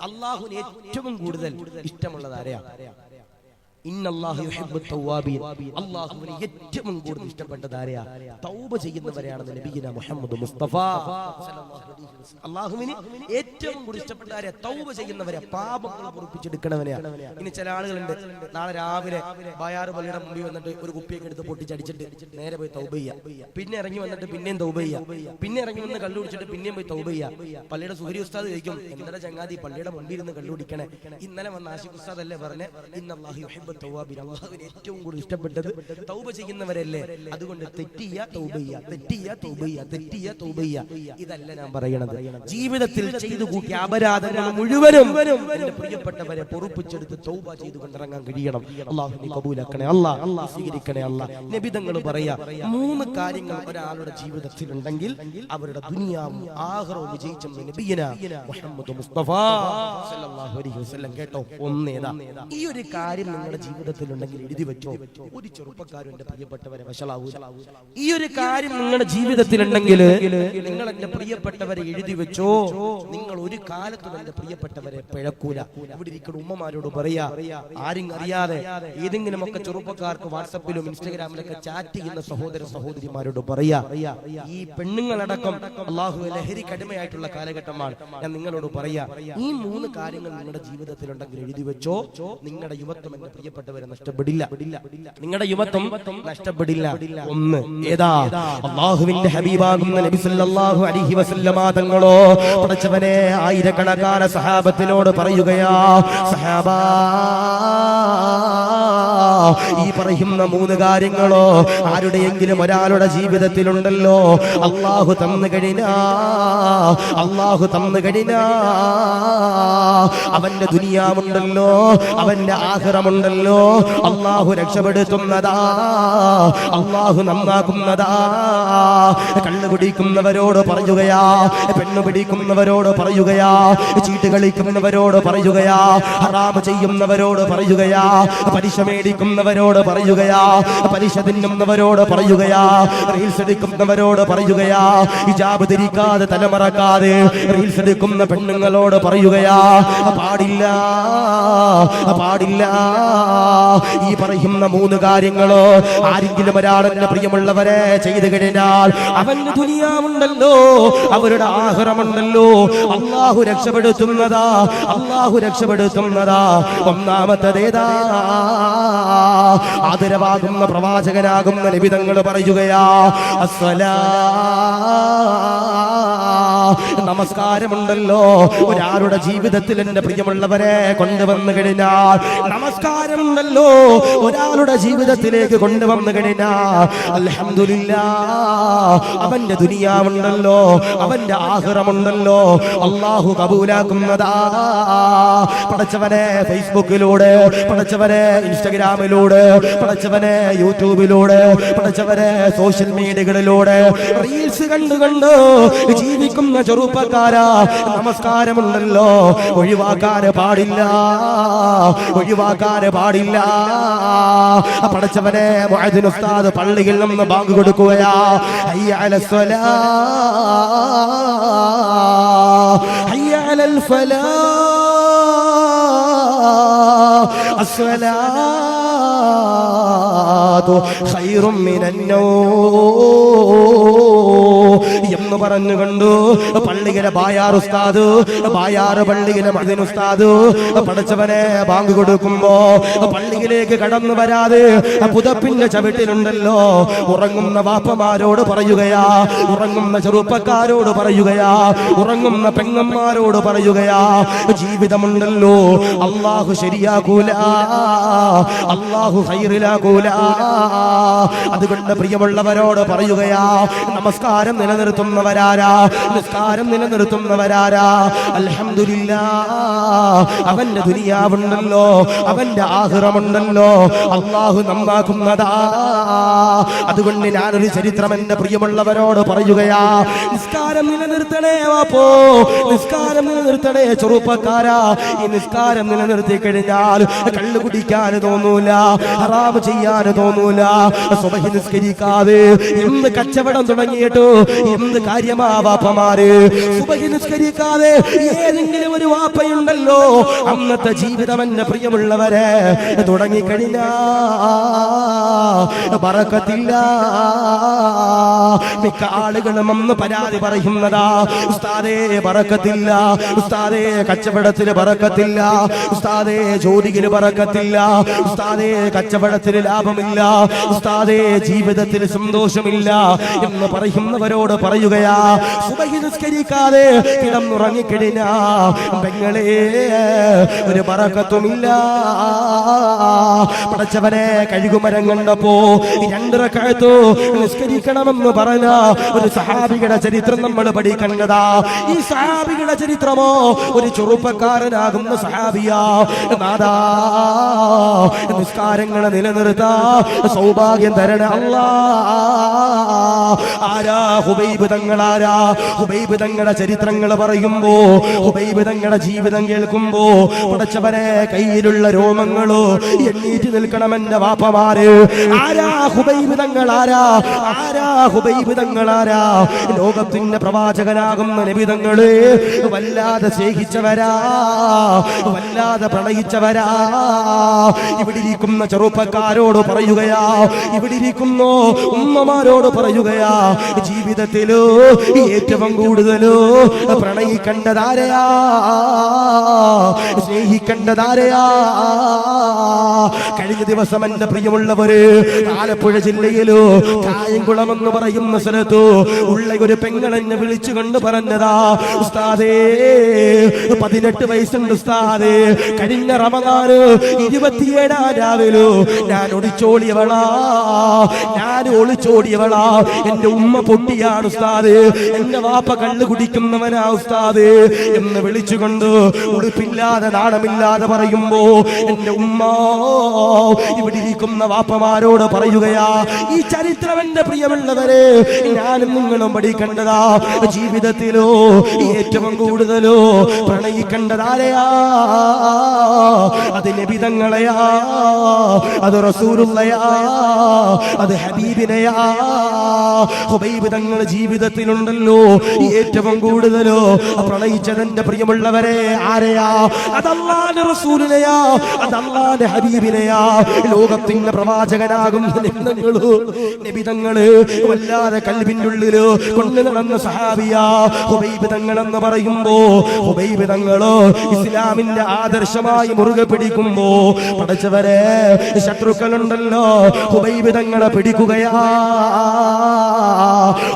അള്ളാഹുവിന് ഏറ്റവും കൂടുതൽ ഇഷ്ടമുള്ളത് ആരെയാ? അള്ളാഹുവിന് ഏറ്റവും കൂടുതൽ ഇഷ്ടപ്പെട്ടത് ആരെയാ? തൗബ ചെയ്യുന്നവരെയാണെന്ന് നബിയിന മുഹമ്മദ് മുസ്തഫ. അള്ളാഹുവിന് ഏറ്റവും കൂടുതൽ ഇഷ്ടപ്പെട്ട ആരെയാ? തൗബ ചെയ്യുന്നവരെ, പാപങ്ങൾ പൊറുപ്പിച്ചെടുക്കണവനെയാ. ഇനി ചില ആളുകളുണ്ട്, നാളെ രാവിലെ ബായാറ് പള്ളിയുടെ മുമ്പിൽ വന്നിട്ട് ഒരു കുപ്പിയൊക്കെ എടുത്ത് പൊട്ടിച്ചടിച്ചിട്ട് നേരെ പോയി തൗബ ചെയ്യാ, പിന്നെ ഇറങ്ങി വന്നിട്ട് പിന്നെയും തൗബ ചെയ്യാ, പിന്നെ ഇറങ്ങി വന്ന് കള്ളു കുടിച്ചിട്ട് പിന്നെയും പോയി തൗബ ചെയ്യാ. പള്ളിയുടെ സുഹരി ഉസ്താദ് ചോദിക്കും, എന്താണ് ചങ്ങാതി പള്ളിയുടെ മുമ്പിൽ ഇരുന്ന് കള്ളു കുടിക്കണേ? ഇന്നലെ വന്ന ആശിഖ് ഉസ്താദ് അല്ലേ പറഞ്ഞേ, ഇന്നല്ലാഹു യുഹിബ്ബു തവ്വാബീൻ, അല്ലാഹുവിന് ഏറ്റവും കൂടുതൽ ഇഷ്ടപ്പെട്ടത് തൗബ ചെയ്യുന്നവരല്ലേ. അതുകൊണ്ട് തെറ്റിയ തൗബ ചെയ്യാ, തെറ്റിയ തൗബ ചെയ്യാ, തെറ്റിയ തൗബ ചെയ്യാ. ഇതല്ല ഞാൻ പറയണത്. ജീവിതത്തിൽ ചെയ്തു കൂട്ടിയ അപരാധങ്ങൾ മുഴുവനും എന്റെ പ്രിയപ്പെട്ടവരെ പൊറുപ്പിച്ചെടുത്ത് തൗബ ചെയ്തു കൊണ്ടിറങ്ങാൻ കഴിയണം. അല്ലാഹു നീ കബൂലാക്കണേ, അല്ലാഹ് സ്വീകരിക്കണേ, അല്ലാഹ്. നബിതങ്ങൾ പറയാ, 3 കാര്യങ്ങൾ ഒരാളുടെ ജീവിതത്തിൽ ഉണ്ടെങ്കിൽ അവരുടെ ദുനിയാവും ആഖിറവും വിജയിച്ചെന്ന് നബിയിന മുഹമ്മദ് മുസ്തഫ സല്ലല്ലാഹു അലൈഹി വസല്ലം. കേട്ടോ, ഒന്നേതാ? ഈ ഒരു കാര്യം നിങ്ങളുടെ ജീവിതത്തിൽ ഉണ്ടെങ്കിൽ എഴുതി വെച്ചോ. ഒരു ചെറുപ്പക്കാരും എന്റെ പ്രിയപ്പെട്ടവരെ വശളാവൂല. ഈ ഒരു കാര്യം നിങ്ങളുടെ ജീവിതത്തിൽ ഉണ്ടെങ്കിൽ നിങ്ങൾ എന്റെ പ്രിയപ്പെട്ടവരെ എഴുതി വെച്ചോ. നിങ്ങൾ ഒരു കാലത്തും എന്റെ പ്രിയപ്പെട്ടവരെ പിഴക്കൂല. ഇവിടെ ഇരിക്കുന്ന ഉമ്മമാരോട് പറയാ, ആരും അറിയാതെ ഏതെങ്കിലും ഒക്കെ ചെറുപ്പക്കാർക്ക് വാട്സപ്പിലും ഇൻസ്റ്റാഗ്രാമിലൊക്കെ ചാറ്റ് ചെയ്യുന്ന സഹോദര സഹോദരിമാരോട് പറയാ, ഈ പെണ്ണുങ്ങളടക്കം അള്ളാഹു ലഹരി കടിമയായിട്ടുള്ള കാലഘട്ടമാണ്. ഞാൻ നിങ്ങളോട് പറയാ, ഈ 3 കാര്യങ്ങൾ നിങ്ങളുടെ ജീവിതത്തിൽ ഉണ്ടെങ്കിൽ എഴുതി വെച്ചോ. നിങ്ങളുടെ യുവത്വം എന്റെ പ്രിയപ്പെട്ടവരെ നഷ്ടപ്പെടില്ല, നിങ്ങളുടെ യുവത്വം നഷ്ടപ്പെടില്ല. ഒന്ന് ഏതാ? അല്ലാഹുവിന്റെ ഹബീബാകുന്ന നബി സല്ലല്ലാഹു അലൈഹി വസല്ലമ തങ്ങളോ പടച്ചവനെ ആയിരക്കണക്കാന സഹാബത്തിനോട് പറയുകയാ, സഹാബാ, ഈ പറയുന്ന 3 കാര്യങ്ങളോ ആരുടെയെങ്കിലും ഒരാളുടെ ജീവിതത്തിലുണ്ടല്ലോ, അല്ലാഹു തന്നു കഴിഞ്ഞാ, അല്ലാഹു തന്നു കഴിഞ്ഞാ അവന്റെ ദുനിയാവുണ്ടല്ലോ, അവന്റെ ആഖിറമുണ്ടല്ലോ, അല്ലാഹു രക്ഷപ്പെടുത്തുന്നതാ, അല്ലാഹു നന്നാക്കുന്നതാ. കള്ളു പിടിക്കുന്നവരോട് പറയുകയാ, പെണ്ണു പിടിക്കുന്നവരോട് പറയുകയാ, ചീട്ട് കളിക്കുന്നവരോട് പറയുകയാ, ഹറാമ് ചെയ്യുന്നവരോട് പറയുകയാ, പലിശ മേടിക്കുന്നവരോട് പറയുകയാ, പലിശ തിന്നുന്നവരോട് പറയുകയാ, റീൽസ് എടുക്കുന്നവരോട് പറയുകയാ, ഹിജാബ് ധരിക്കാതെ തലമറക്കാതെ റീൽസ് എടുക്കുന്ന പെണ്ണുങ്ങളോട് പറയുകയാ, പാടില്ല, പാടില്ല. ഈ പറയുന്ന 3 കാര്യങ്ങളോ ആരെങ്കിലും ഒരാളെന്നെ പ്രിയമുള്ളവരെ ചെയ്തു കഴിഞ്ഞാൽ അവന്റെ ദുനിയാവുണ്ടല്ലോ, അവരുടെ ആഖിറമുണ്ടല്ലോ, അല്ലാഹു രക്ഷപ്പെടുത്തുന്നതാ, അല്ലാഹു രക്ഷപ്പെടുത്തുന്നതാ. ഒന്നാമത്തേതാ? ആദരവാകുന്ന പ്രവാചകനാകുന്ന നബി തങ്ങൾ പറയുകയാ, അസ്സലാ, നമസ്കാരമുണ്ടല്ലോ. ഒരാളുടെ ജീവിതത്തിൽ എന്റെ പ്രിയമുള്ളവരെ കൊണ്ടുവന്നു കഴിഞ്ഞാൽ, നമസ്കാരമുണ്ടല്ലോ ഒരാളുടെ ജീവിതത്തിലേക്ക് കൊണ്ടുവന്നു കഴിഞ്ഞാൽ, അൽഹംദുലില്ലാഹ്, അവന്റെ ദുനിയാവുണ്ടല്ലോ, അവന്റെ ആഖിറമുണ്ടല്ലോ, അല്ലാഹു കബൂലാക്കുന്നതാ. പടച്ചവനെ ഫേസ്ബുക്കിലൂടെ, പടച്ചവനെ ഇൻസ്റ്റാഗ്രാമിലൂടെ, പടച്ചവനെ യൂട്യൂബിലൂടെ, പടച്ചവനെ സോഷ്യൽ മീഡിയകളിലൂടെ റീൽസ് കണ്ടുകൊണ്ട് ജീവിക്കുന്ന ചെറുപ്പക്കാരാ, നമസ്കാരമുണ്ടല്ലോ ഒഴിവാക്കാൻ പാടില്ല, ഒഴിവാക്കാൻ പാടില്ല. പടച്ചവനെ മുഅദ്ദിൻ ഉസ്താദ് പള്ളിയിൽ നിന്ന് ബാങ്ക് കൊടുക്കുകയാ, ഹയ്യ അലസ് സ്വലാഹ്, ഹയ്യ അലൽ ഫലാഹ്, അസ്സലാത്തു ഖൈറും മിനന്നൗം എന്ന് പറഞ്ഞുകൊണ്ട് പള്ളിയിലെ ബായാർ ഉസ്താദ്, ബായാർ പള്ളിയിലെ മഅ്ദിൻ ഉസ്താദ് പടച്ചവനെ ബാങ്ക് കൊടുക്കുമ്പോ പള്ളിയിലേക്ക് കടന്നു വരാതെ പുതപ്പിന്റെ ചവിട്ടിലുണ്ടല്ലോ ഉറങ്ങുന്ന വാപ്പമാരോട് പറയുകയാ, ഉറങ്ങുന്ന ചെറുപ്പക്കാരോട് പറയുകയാ, ഉറങ്ങുന്ന പെങ്ങന്മാരോട് പറയുകയാ, ജീവിതമുണ്ടല്ലോ അല്ലാഹു ശരിയാകൂല, അല്ലാഹു ഖൈറിലാകൂല. അതുകൊണ്ട് പ്രിയമുള്ളവരോട് പറയുകയാ, നമസ്കാരം നിലനിർത്തുന്നവരാരാ, നിസ്കാരം നിലനിർത്തുന്നവരാരാ? അൽഹംദുലില്ലാഹ്, അവന്റെ ദുനിയാവുണ്ടല്ലോ, അവന്റെ ആഖിറമുണ്ടല്ലോ, അല്ലാഹു നന്നാക്കുന്നതാ. അതുകൊണ്ട് ഞാനൊരു ചരിത്രം എന്റെ പ്രിയമുള്ളവരോട് പറയുകയാ, നിസ്കാരം നിലനിർത്തണേ വാപ്പോ, നിസ്കാരം നിലനിർത്തണേ ചെറുപ്പക്കാരാ. ഈ നിസ്കാരം നിലനിർത്തി കഴിഞ്ഞാൽ കള്ളു കുടിക്കാൻ തോന്നൂല, ഹറാമ് ചെയ്യാൻ തോന്നൂല. സുബഹി നിസ്കരിക്കാതെ എന്ത് കച്ചവടം തുടങ്ങിയിട്ട് എന്ത് കാര്യമാ വാപ്പമാര്? സുബഹി നിസ്കരിക്കാതെ ഏതെങ്കിലും ഒരു വാപ്പയുണ്ടല്ലോ, അന്നത്തെ ജീവിതം എന്റെ പ്രിയമുള്ളവരെ തുടങ്ങിക്കഴിഞ്ഞാ ബറക്കത്തില്ല. മിക്ക ആളുകളും അന്ന് പരാതി പറയുന്നതാ, ഉസ്താദേ ബറക്കത്തില്ല, ഉസ്താദേ കച്ചവടത്തിന് ബറക്കത്തില്ല, ഉസ്താദേ ജോലിക്ക് ബറക്കത്തില്ല, ഉസ്താദേ കച്ചവടത്തിന് ലാഭമില്ല, ഉസ്താദേ ജീവിതത്തിൽ സന്തോഷമില്ല എന്ന് പറയുന്നവരോട് പറയുകയാ, സുബഹി നിസ്കരിക്കാതെ കിടന്നുറങ്ങിക്കഴിഞ്ഞാ പെങ്ങളെ ഒരു ബറക്കത്തുമില്ല. പടച്ചവനെ കഴുകുമരം കണ്ടപ്പോ 2 റക്അത്ത് നിസ്കരിക്കണമെന്ന് പറഞ്ഞ ഒരു സഹാബിയുടെ ചരിത്രം നമ്മൾ പഠിക്കേണ്ടതാ. ഈ സഹാബിയുടെ ചരിത്രമോ ഒരു ചെറുപ്പക്കാരനാകുന്ന സഹാബിയാ. നാദാ നിസ്കാരങ്ങളെ നിലനിർത്താ സൗഭാഗ്യം തരണ അല്ലാ. ആരാ? ഹുബൈബ് തങ്ങളാരാ? ഹുബൈബ് തങ്ങളുടെ ചരിത്രങ്ങൾ പറയുമ്പോ, ഹുബൈബ് തങ്ങളുടെ ജീവിതം കേൾക്കുമ്പോ പടച്ചവനെ കയ്യിലുള്ള രോമങ്ങളോ എണ്ണീറ്റ് നിൽക്കണമെന്റെ വാപ്പമാര്. ആരാ ഹുബൈബ് തങ്ങളാരാ? ആരാ ഹുബൈബ് തങ്ങളാരാ? ലോകത്തിന്റെ പ്രവാചകനാകുന്ന നബി തങ്ങളെ വല്ലാതെ സ്നേഹിച്ചവരാ, വല്ലാതെ പ്രണയിച്ചവരാ. ഇവിടെ ഇരിക്കുന്ന ചെറുപ്പക്കാരോട് പറയുകയാ, ഇവിടെ ഇരിക്കുന്ന ഉമ്മമാരോട് പറയുകയാ, ജീവിതത്തിലോ ഏറ്റവും കൂടുതലോ പ്രണയിക്കേണ്ടതാരയാ, സ്നേഹിക്കേണ്ടതാരയാ? കഴിഞ്ഞ ദിവസം എന്റെ പ്രിയമുള്ളവര് ആലപ്പുഴ ജില്ലയിലോ കായംകുളം എന്ന് പറയുന്ന സ്ഥലത്തോ ഉള്ള ഒരു പെങ്ങളെന്നെ വിളിച്ചു കൊണ്ട് പറഞ്ഞതാ, ഉസ്താദേ 18 വയസ്സുണ്ട് ഉസ്താദേ, കഴിഞ്ഞ റമദാന് 27 രാവിലോ ഞാൻ ഒളിച്ചോടിയവളാ, ഞാൻ ഒളിച്ചോടിയവളാ. എന്റെ ഉമ്മ പൊട്ടിയാണ് ഉസ്താദ്, എന്റെ വാപ്പ കള്ളു കുടിക്കുന്നവനാ ഉസ്താദ് എന്ന് വിളിച്ചുകൊണ്ട് ഉടുപ്പില്ലാതെ നാണമില്ലാതെ പറയുമ്പോ എന്റെ ഉമ്മ ഇവിടെ ഇരിക്കുന്ന വാപ്പമാരോട് പറയുകയാ, ഈ ചരിത്രം എന്റെ പ്രിയമുള്ളവരെ ഞാനും നിങ്ങളും പഠിക്കേണ്ടതാ. ജീവിതത്തിലോ ഏറ്റവും കൂടുതലോ പ്രണയിക്കേണ്ടതാരെയാ? അത് നബി തങ്ങളെയാ, അത് റസൂലുള്ളയാ, അത് ഹബീബിനെയാ. ഹുബൈബ് തങ്ങൾ ജീവിതത്തിലുണ്ടല്ലോ ഏറ്റവും കൂടുതലോ പ്രണയിച്ചതെന്റെ പ്രിയമുള്ളവരെ ആരെയാ? അത് അല്ലാഹുവിന്റെ റസൂലിനെയാ, അത് അല്ലാഹുവിന്റെ ഹബീബിനെയാ. ലോകത്തിന്റെ പ്രവാചകനാകും നബി തങ്ങള് വല്ലാതെ കൽബിന്റെ ഉള്ളില് കൊണ്ടു നടന്ന സഹാബിയാ ഹുബൈബ് തങ്ങൾ എന്ന് പറയുമ്പോ, ഹുബൈബ് തങ്ങളോ ഇസ്ലാമിന്റെ ആദർശമായി മുറുകെ പിടിക്കുമ്പോ പഠിച്ചവരെ ശത്രുക്കളുണ്ടല്ലോ ഹുബൈബ് തങ്ങളെ പിടിക്കുകയാ,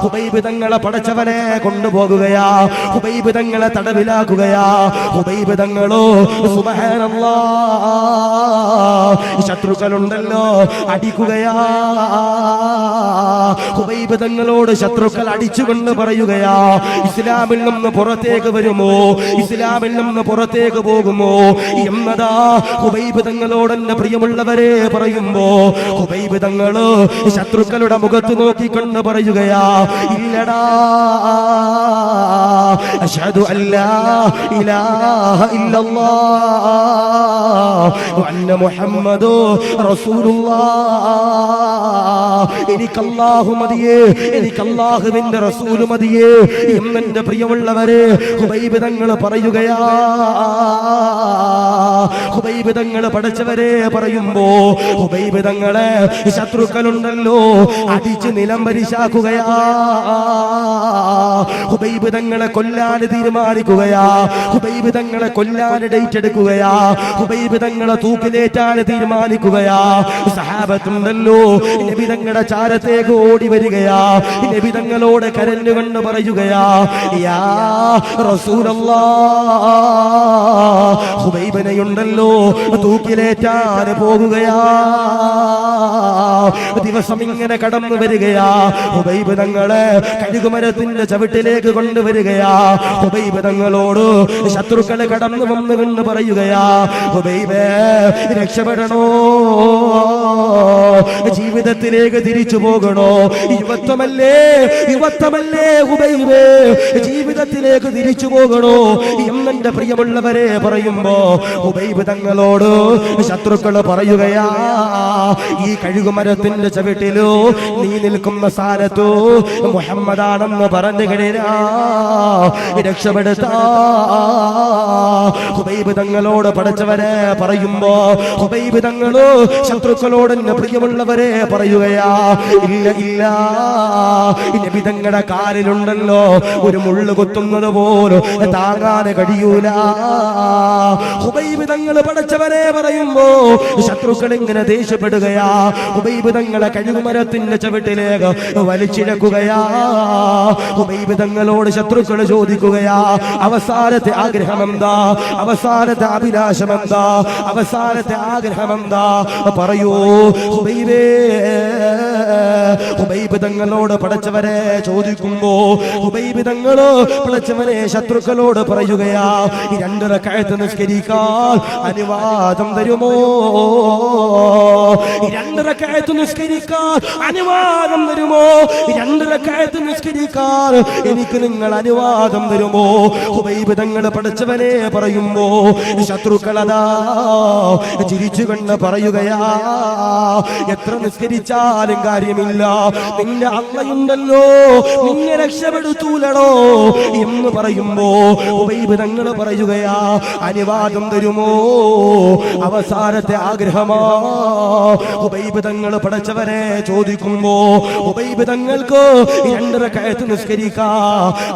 ഹുബൈബ് തങ്ങളെ പടച്ചവനെ കൊണ്ടുപോകുകയാ, ഹുബൈബ് തങ്ങളെ തടവിലാക്കുകയാ. ഹുബൈബ് തങ്ങളോ സുബ്ഹാനല്ലാഹ് ശത്രുക്കളുണ്ടല്ലോ അടിക്കുകയാ. ഹുബൈബ് തങ്ങളോട് ശത്രുക്കൾ അടിച്ചുകൊണ്ട് പറയുകയാ, ഇസ്ലാമിൽ നിന്ന് പുറത്തേക്ക് വരുമോ, ഇസ്ലാമിൽ നിന്ന് പുറത്തേക്ക് പോകുമോ എന്നതാ ഹുബൈബ് തങ്ങളോട് എന്റെ പ്രിയമുള്ളവരെ പറയുമ്പോ ഹുബൈബ് തങ്ങള് ശത്രുക്കളുടെ മുഖത്ത് നോക്കിക്കൊണ്ട് പറയുകയാ, ഇല്ലടാ, അശ്ഹദു അല്ലാ ഇലാഹ ഇല്ലല്ലാഹ് വ അന്ന മുഹമ്മദു റസൂലുള്ളാഹ്. എനിക്ക് അല്ലാഹു മതിയേ, എനിക്ക് അല്ലാഹുവിന്റെ റസൂല് മതിയേ എന്നെന്റെ പ്രിയമുള്ളവരെ ഹുബൈബ് തങ്ങൾ പറയുകയാ. ഹുബൈബ് തങ്ങൾ പടച്ചവരെ പറയുമ്പോ ഹുബൈബ് തങ്ങളെ ശത്രുക്കളുണ്ടല്ലോ അടിച്ച് നിലംപരിശാക്കുകയാ. ഹുബൈബ് തങ്ങളെ കൊല്ലാൻ തീരുമാനിക്കുകയാ. ഹുബൈബ് തങ്ങളെ കൊല്ലാൻ ഡേറ്റ് എടുക്കുകയാ. ഹുബൈബ് തങ്ങളെ തൂക്കിലേറ്റാൻ തീരുമാനിക്കുകയാ. സഹാബത്തുണ്ടല്ലോ നബി തങ്ങളുടെ ചാരത്തേക്ക് ഓടി വരികയാ. നബി തങ്ങളോട് കരഞ്ഞുകൊണ്ട് പറയുകയാ, യാ റസൂലല്ലാഹ്, ഹുബൈബിനെയുണ്ടല്ലോ തൂക്കിലേറ്റാൻ പോകുകയാ. ദിവസം ഇങ്ങനെ കടന്നു വരികയാ. ഹുബൈബ് തങ്ങളെ കഴുകുമരത്തിന്റെ ചവിട്ടിലേക്ക് കൊണ്ടുവരികയാ. ഹുബൈബ് തങ്ങളോട് ശത്രുക്കളെ കടന്നു വന്നുകൊണ്ട് പറയുകയാ, ഹുബൈബേ രക്ഷപ്പെടണോ, ജീവിതത്തിലേക്ക് തിരിച്ചു പോകണോ, യുവത്വമല്ലേ യുവത്വമല്ലേ ഹുബൈബേ, ജീവിതത്തിലേക്ക് തിരിച്ചു പോകണോ എന്നെന്റെ പ്രിയമുള്ളവരെ പറയുമ്പോ ഹുബൈബ് തങ്ങളോട് ശത്രുക്കൾ പറയുകയാ, ഈ കഴുകുമരത്തിന്റെ ചവിട്ടിലോ നീ നിൽക്കുന്ന സ്ഥാനത്തോ മുഹമ്മദാണെന്ന് പറഞ്ഞു കഴിഞ്ഞാ രക്ഷപ്പെടുത്താ. ഹുബൈബ് തങ്ങളോട് പടച്ചവരെ പറയുമ്പോ ഹുബൈബ് തങ്ങളോ ശത്രുക്കളോട് എന്നെ പ്രിയമുള്ളവരെ പറയുകയാ, ഇല്ല ഇല്ല, നബി തങ്ങളുടെ കാലിലുണ്ടല്ലോ ഒരു മുള്ളു കുത്തുന്നത് പോലും താങ്ങാൻ കഴിയൂല. ഹുബൈബ് തങ്ങൾ പടച്ചവരെ പറയുമ്പോ ശത്രുക്കൾ ഇങ്ങനെ ദേഷ്യപ്പെടുകയാ. ഹുബൈബ് തങ്ങളെ കഴുകുമരത്തിന്റെ ചവിട്ടിലേക്ക് വലിച്ചിഴക്കുകയാ. ഹുബൈബ് തങ്ങളോട് ശത്രുക്കൾ ചോദിക്കുകയാ, അവസാനത്തെ ആഗ്രഹം എന്താ, അവസാനത്തെ അഭിലാഷം എന്താ, അവസാനത്തെ ആഗ്രഹം എന്താ, പറയൂ ഹുബൈബേ. ഹുബൈബ് തങ്ങളോട് പടച്ചവരെ ചോദിക്കുമ്പോ ഹുബൈബ് തങ്ങളോ പടച്ചവരെ ശത്രുക്കളോട് പറയുകയാ, ഈ 2 റക്അത്ത് നിസ്കരിക്കാൻ അനുവാദം തരുമോ, ഈ 2 റക്അത്ത് നിസ്കരിക്കാൻ അനുവാദം തരുമോ, ഈ 2 റക്അത്ത് നിസ്കരിക്കാൻ എനിക്ക് നിങ്ങൾ അനുവാദം തരുമോ. ഹുബൈബ് തങ്ങൾ പടച്ചവനെ പറയുമ്പോ ശത്രുക്കളതാ ചിരിച്ചുകൊണ്ട് പറയുകയാ, എത്ര നിസ്കരിച്ചാലും കാര്യമില്ല, നിന്റെ അള്ളയുണ്ടല്ലോ നിന്നെ രക്ഷപ്പെടുത്തൂലടോ എന്ന് പറയുമ്പോ ഹുബൈബ് തങ്ങൾ പറയുകയാ, അനുവാദം തരുമോ, അവസാനത്തെ ആഗ്രഹമാ. ഹുബൈബ് തങ്ങൾ പടച്ചവരെ ചോദിക്കുമ്പോ ഹുബൈബ് തങ്ങൾക്ക് 2 റക്അത്ത് നിസ്കരിക്കാ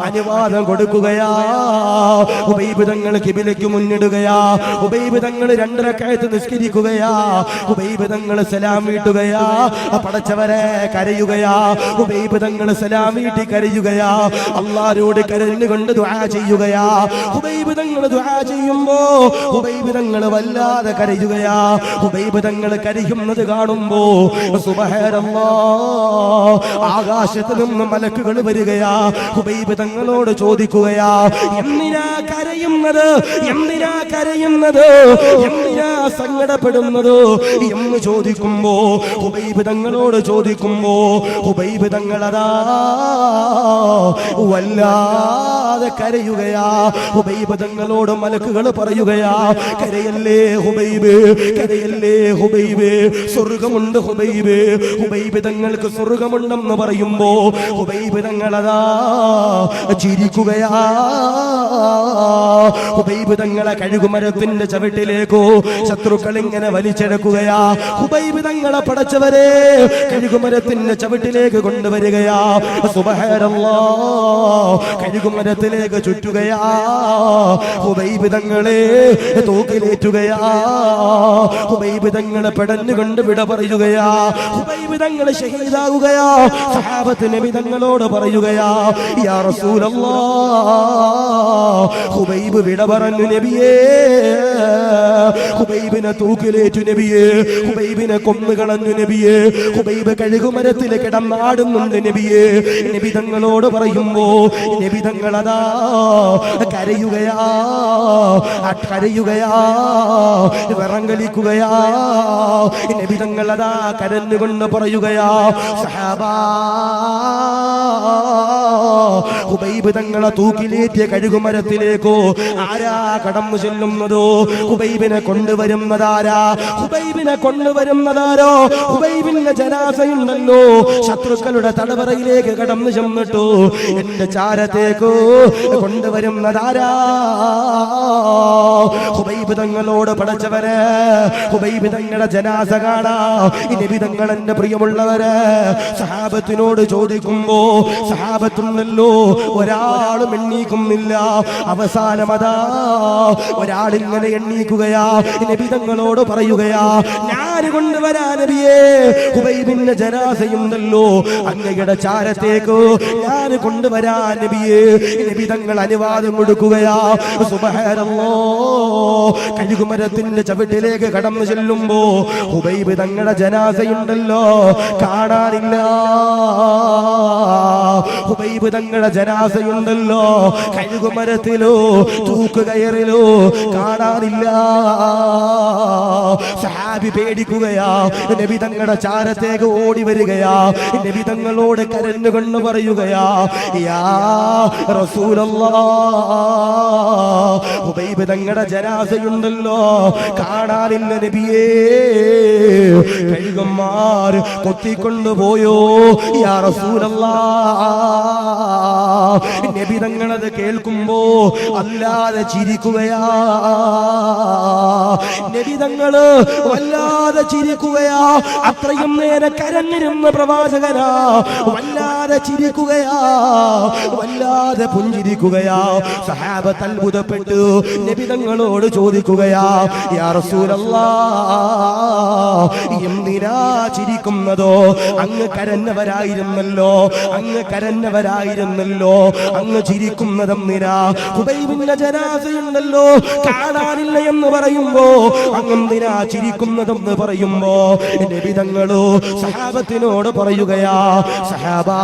അനുവാദം കൊടുക്കുകയാ. ഹുബൈബ് തങ്ങൾ ഖിബിലയ്ക്ക് മുന്നിടുകയാ. ഹുബൈബ് തങ്ങൾ 2 റക്അത്ത് നിസ്കരിക്കുകയാ. ഹുബൈബ് തങ്ങൾ സലാം വീട്ടുകയാ. പടച്ചവരെ കരയുകയാ. ഹുബൈബ് തങ്ങൾ സലാം വീട്ടി കരയുകയാ. അല്ലാഹുവോട് കരഞ്ഞുകൊണ്ട് ദുആ ചെയ്യുകയാ. ഹുബൈബ് തങ്ങൾ ദുആ ചെയ്യുമ്പോ ഹുബൈബ് തങ്ങൾ വല്ലാതെ കരയുകയാ. ഹുബൈബ് തങ്ങൾ കരയുന്നത് കാണുമ്പോ സുബ്ഹാനല്ലാഹ്, ആകാശത്ത് നിന്ന് മലക്കുകൾ വരികയാ. ഹുബൈബ് തങ്ങളോട് ചോദിക്കുകയാ, എന്തിനാ കരയുന്നത്, എന്തിനാ കരയുന്നത്, എന്തിനാ സങ്കടപ്പെടുന്നത് എന്ന് ചോദിക്കുമ്പോ ഹുബൈബ് തങ്ങളോട് ചോദിക്കുമ്പോ ഹുബൈബ് തങ്ങളതാ വല്ലാതെ കരയുകയാ. ഹുബൈബ് തങ്ങളോട് മലക്കുകൾ പറയുകയാ, കരയല്ലേ ഹുബൈബ്, കരയല്ലേ ഹുബൈബ്, സ്വർഗമുണ്ട് ഹുബൈബ്. ഹുബൈബ് തങ്ങൾക്ക് സ്വർഗമുണ്ടെന്ന് പറയുമ്പോ ഹുബൈബ് തങ്ങളതാ ചിരിക്കുകയാ. ഹുബൈബ് തങ്ങളെ കഴുകുമരത്തിന്റെ ചവിട്ടിലേക്കോ ശത്രുക്കൾ ഇങ്ങനെ വലിച്ചെടുക്കുകയാ. ഹുബൈബ് തങ്ങളെ പടച്ചവരെ കഴുകുമരത്തിന്റെ ചവിട്ടിലേക്ക് കൊണ്ടുവരികയാ. സുബ്ഹാനല്ലാഹ്, കഴുകുമരത്തിലേക്ക് ചുറ്റുകയാ. ഹുബൈബ് തങ്ങളെ തൂക്കിലേറ്റുകയാ. ഹുബൈബ് തങ്ങളെ പെടഞ്ഞുകൊണ്ട് വിട പറയുകയാ. ഹുബൈബ് തങ്ങളെ ഷഹീദാകുകയാ. സഹാബത്ത് നബി തങ്ങളോട് പറയുകയാ, യാ റസൂലല്ലാഹ്, ഹുബൈബ് വിട പറഞ്ഞു നബിയേ, ഹുബൈബിനെ തൂക്കിലേറ്റു നബിയേ, ഹുബൈബിനെ കൊന്നുകളഞ്ഞു നബിയേ, ഹുബൈബ് കഴുകുമരത്തിൽ കിടന്നാടുന്നുണ്ട് നബിയേ. നബി തങ്ങളോട് പറയുമ്പോ നബി തങ്ങളതാ കരയുകയാ, കരയുകയാ, വിറങ്ങലിക്കുകയാ. നബി തങ്ങളതാ കരഞ്ഞുകൊണ്ട് പറയുകയാ, സഹാബാ ഹുബൈബ് തങ്ങളെ തൂക്കിലേറ്റിയ കഴുകുമരത്തിലേക്കോ ആരാ കടന്നു ചെല്ലുന്നതോ? ഹുബൈബിനെ കൊണ്ടുവരുന്നതാരാ? ഹുബൈബിനെ കൊണ്ടുവരുന്നതാരോ? ഹുബൈബിന്റെ ജനാസയുണ്ടല്ലോ, ശത്രുക്കളുടെ തടവറയിലേക്ക് കടന്നു ചെന്നിട്ടു എന്റെ ചാരത്തേക്കോ കൊണ്ടുവരുന്നതാരാ? ഹുബൈബ് തങ്ങളോട് പടച്ചവരെ, ഹുബൈബ് തങ്ങളുടെ ജനാസ കാണാ. നബി തങ്ങൾ എന്റെ പ്രിയമുള്ളവരെ സഹാബത്തിനോട് ചോദിക്കുമ്പോ സഹാബത്തുണ്ടല്ലോ ഒരാളും എണ്ണീക്കുന്നില്ല. അവസാനമതാ ഒരാളിങ്ങനെ എണ്ണീക്കുകയാ. നബി തങ്ങളോട് പറയുകയാ, ഞാൻ കൊണ്ടുവരാ നബിയേ, ഹുബൈബിന്റെ ജനാസയുണ്ടല്ലോ അങ്ങയുടെ ചാരത്തേക്ക് ഞാൻ കൊണ്ടുവരാ നബിയേ. നബി തങ്ങൾ അനുവാദം കൊടുക്കുകയാ. സുബ്ഹാനല്ലാഹ്, കഴുകുമരത്തിന്റെ ചവിട്ടിലേക്ക് കടന്നു ചെല്ലുമ്പോ ഹുബൈബ് തങ്ങളുടെ ജനാസയുണ്ടല്ലോ കാണാനില്ല. ഹുബൈബ് തങ്ങളുടെ ജനാസയുണ്ടല്ലോ കഴുകുമരത്തിലോ തൂക്കുകയറിലോ കാണാനില്ല. സഹാബി പേടിക്കുകയാ. നബി തങ്ങളുടെ ചാരത്തേക്ക് ഓടി വരികയാ. നബി തങ്ങളോട് കരഞ്ഞുകൊണ്ട് പറയുകയാ, യാ റസൂലല്ലാഹ്, ഹുബൈബ് തങ്ങളുടെ ജനാസയുണ്ടല്ലോ കാണാനില്ല നബിയേ. കഴുകന്മാർ കൊത്തിക്കൊണ്ടുപോയോ യാ റസൂലല്ലാഹ്. നബി തങ്ങളത് കേൾക്കുമ്പോ അല്ലാതെ ചിരിക്കുകയാ. നബി തങ്ങള് വല്ലാതെ ചിരിക്കുകയാ. അത്രയും നേരെ കരഞ്ഞിരുന്ന പ്രവാചകനാ വല്ലാതെ ചിരിക്കുകയാ, വല്ലാതെ പുഞ്ചിരിക്കുകയാ. സഹാബത്ത് അത്ഭുതപ്പെട്ടു നബി തങ്ങളോട് ചോദിക്കുകയാ, യാ റസൂലല്ലാഹ്, എന്തിനാ ചിരിക്കുന്നതോ? അങ്ങ് കരഞ്ഞവരായിരുന്നല്ലോ, അങ്ങ് കരഞ്ഞവരായിരുന്നല്ലോ, അങ്ങ് ചിരിക്കുന്നതെന്തിനാ? ഹുബൈബിന്റെ ജനാസയുണ്ടല്ലോ കാണാനില്ല എന്ന് പറയുമ്പോ അങ്ങെന്തിനാ ചിരിക്കുന്നതെന്ന് പറയുമ്പോ നബി തങ്ങളോ സഹാബത്തിനോട് പറയുകയാ, സഹാബാ,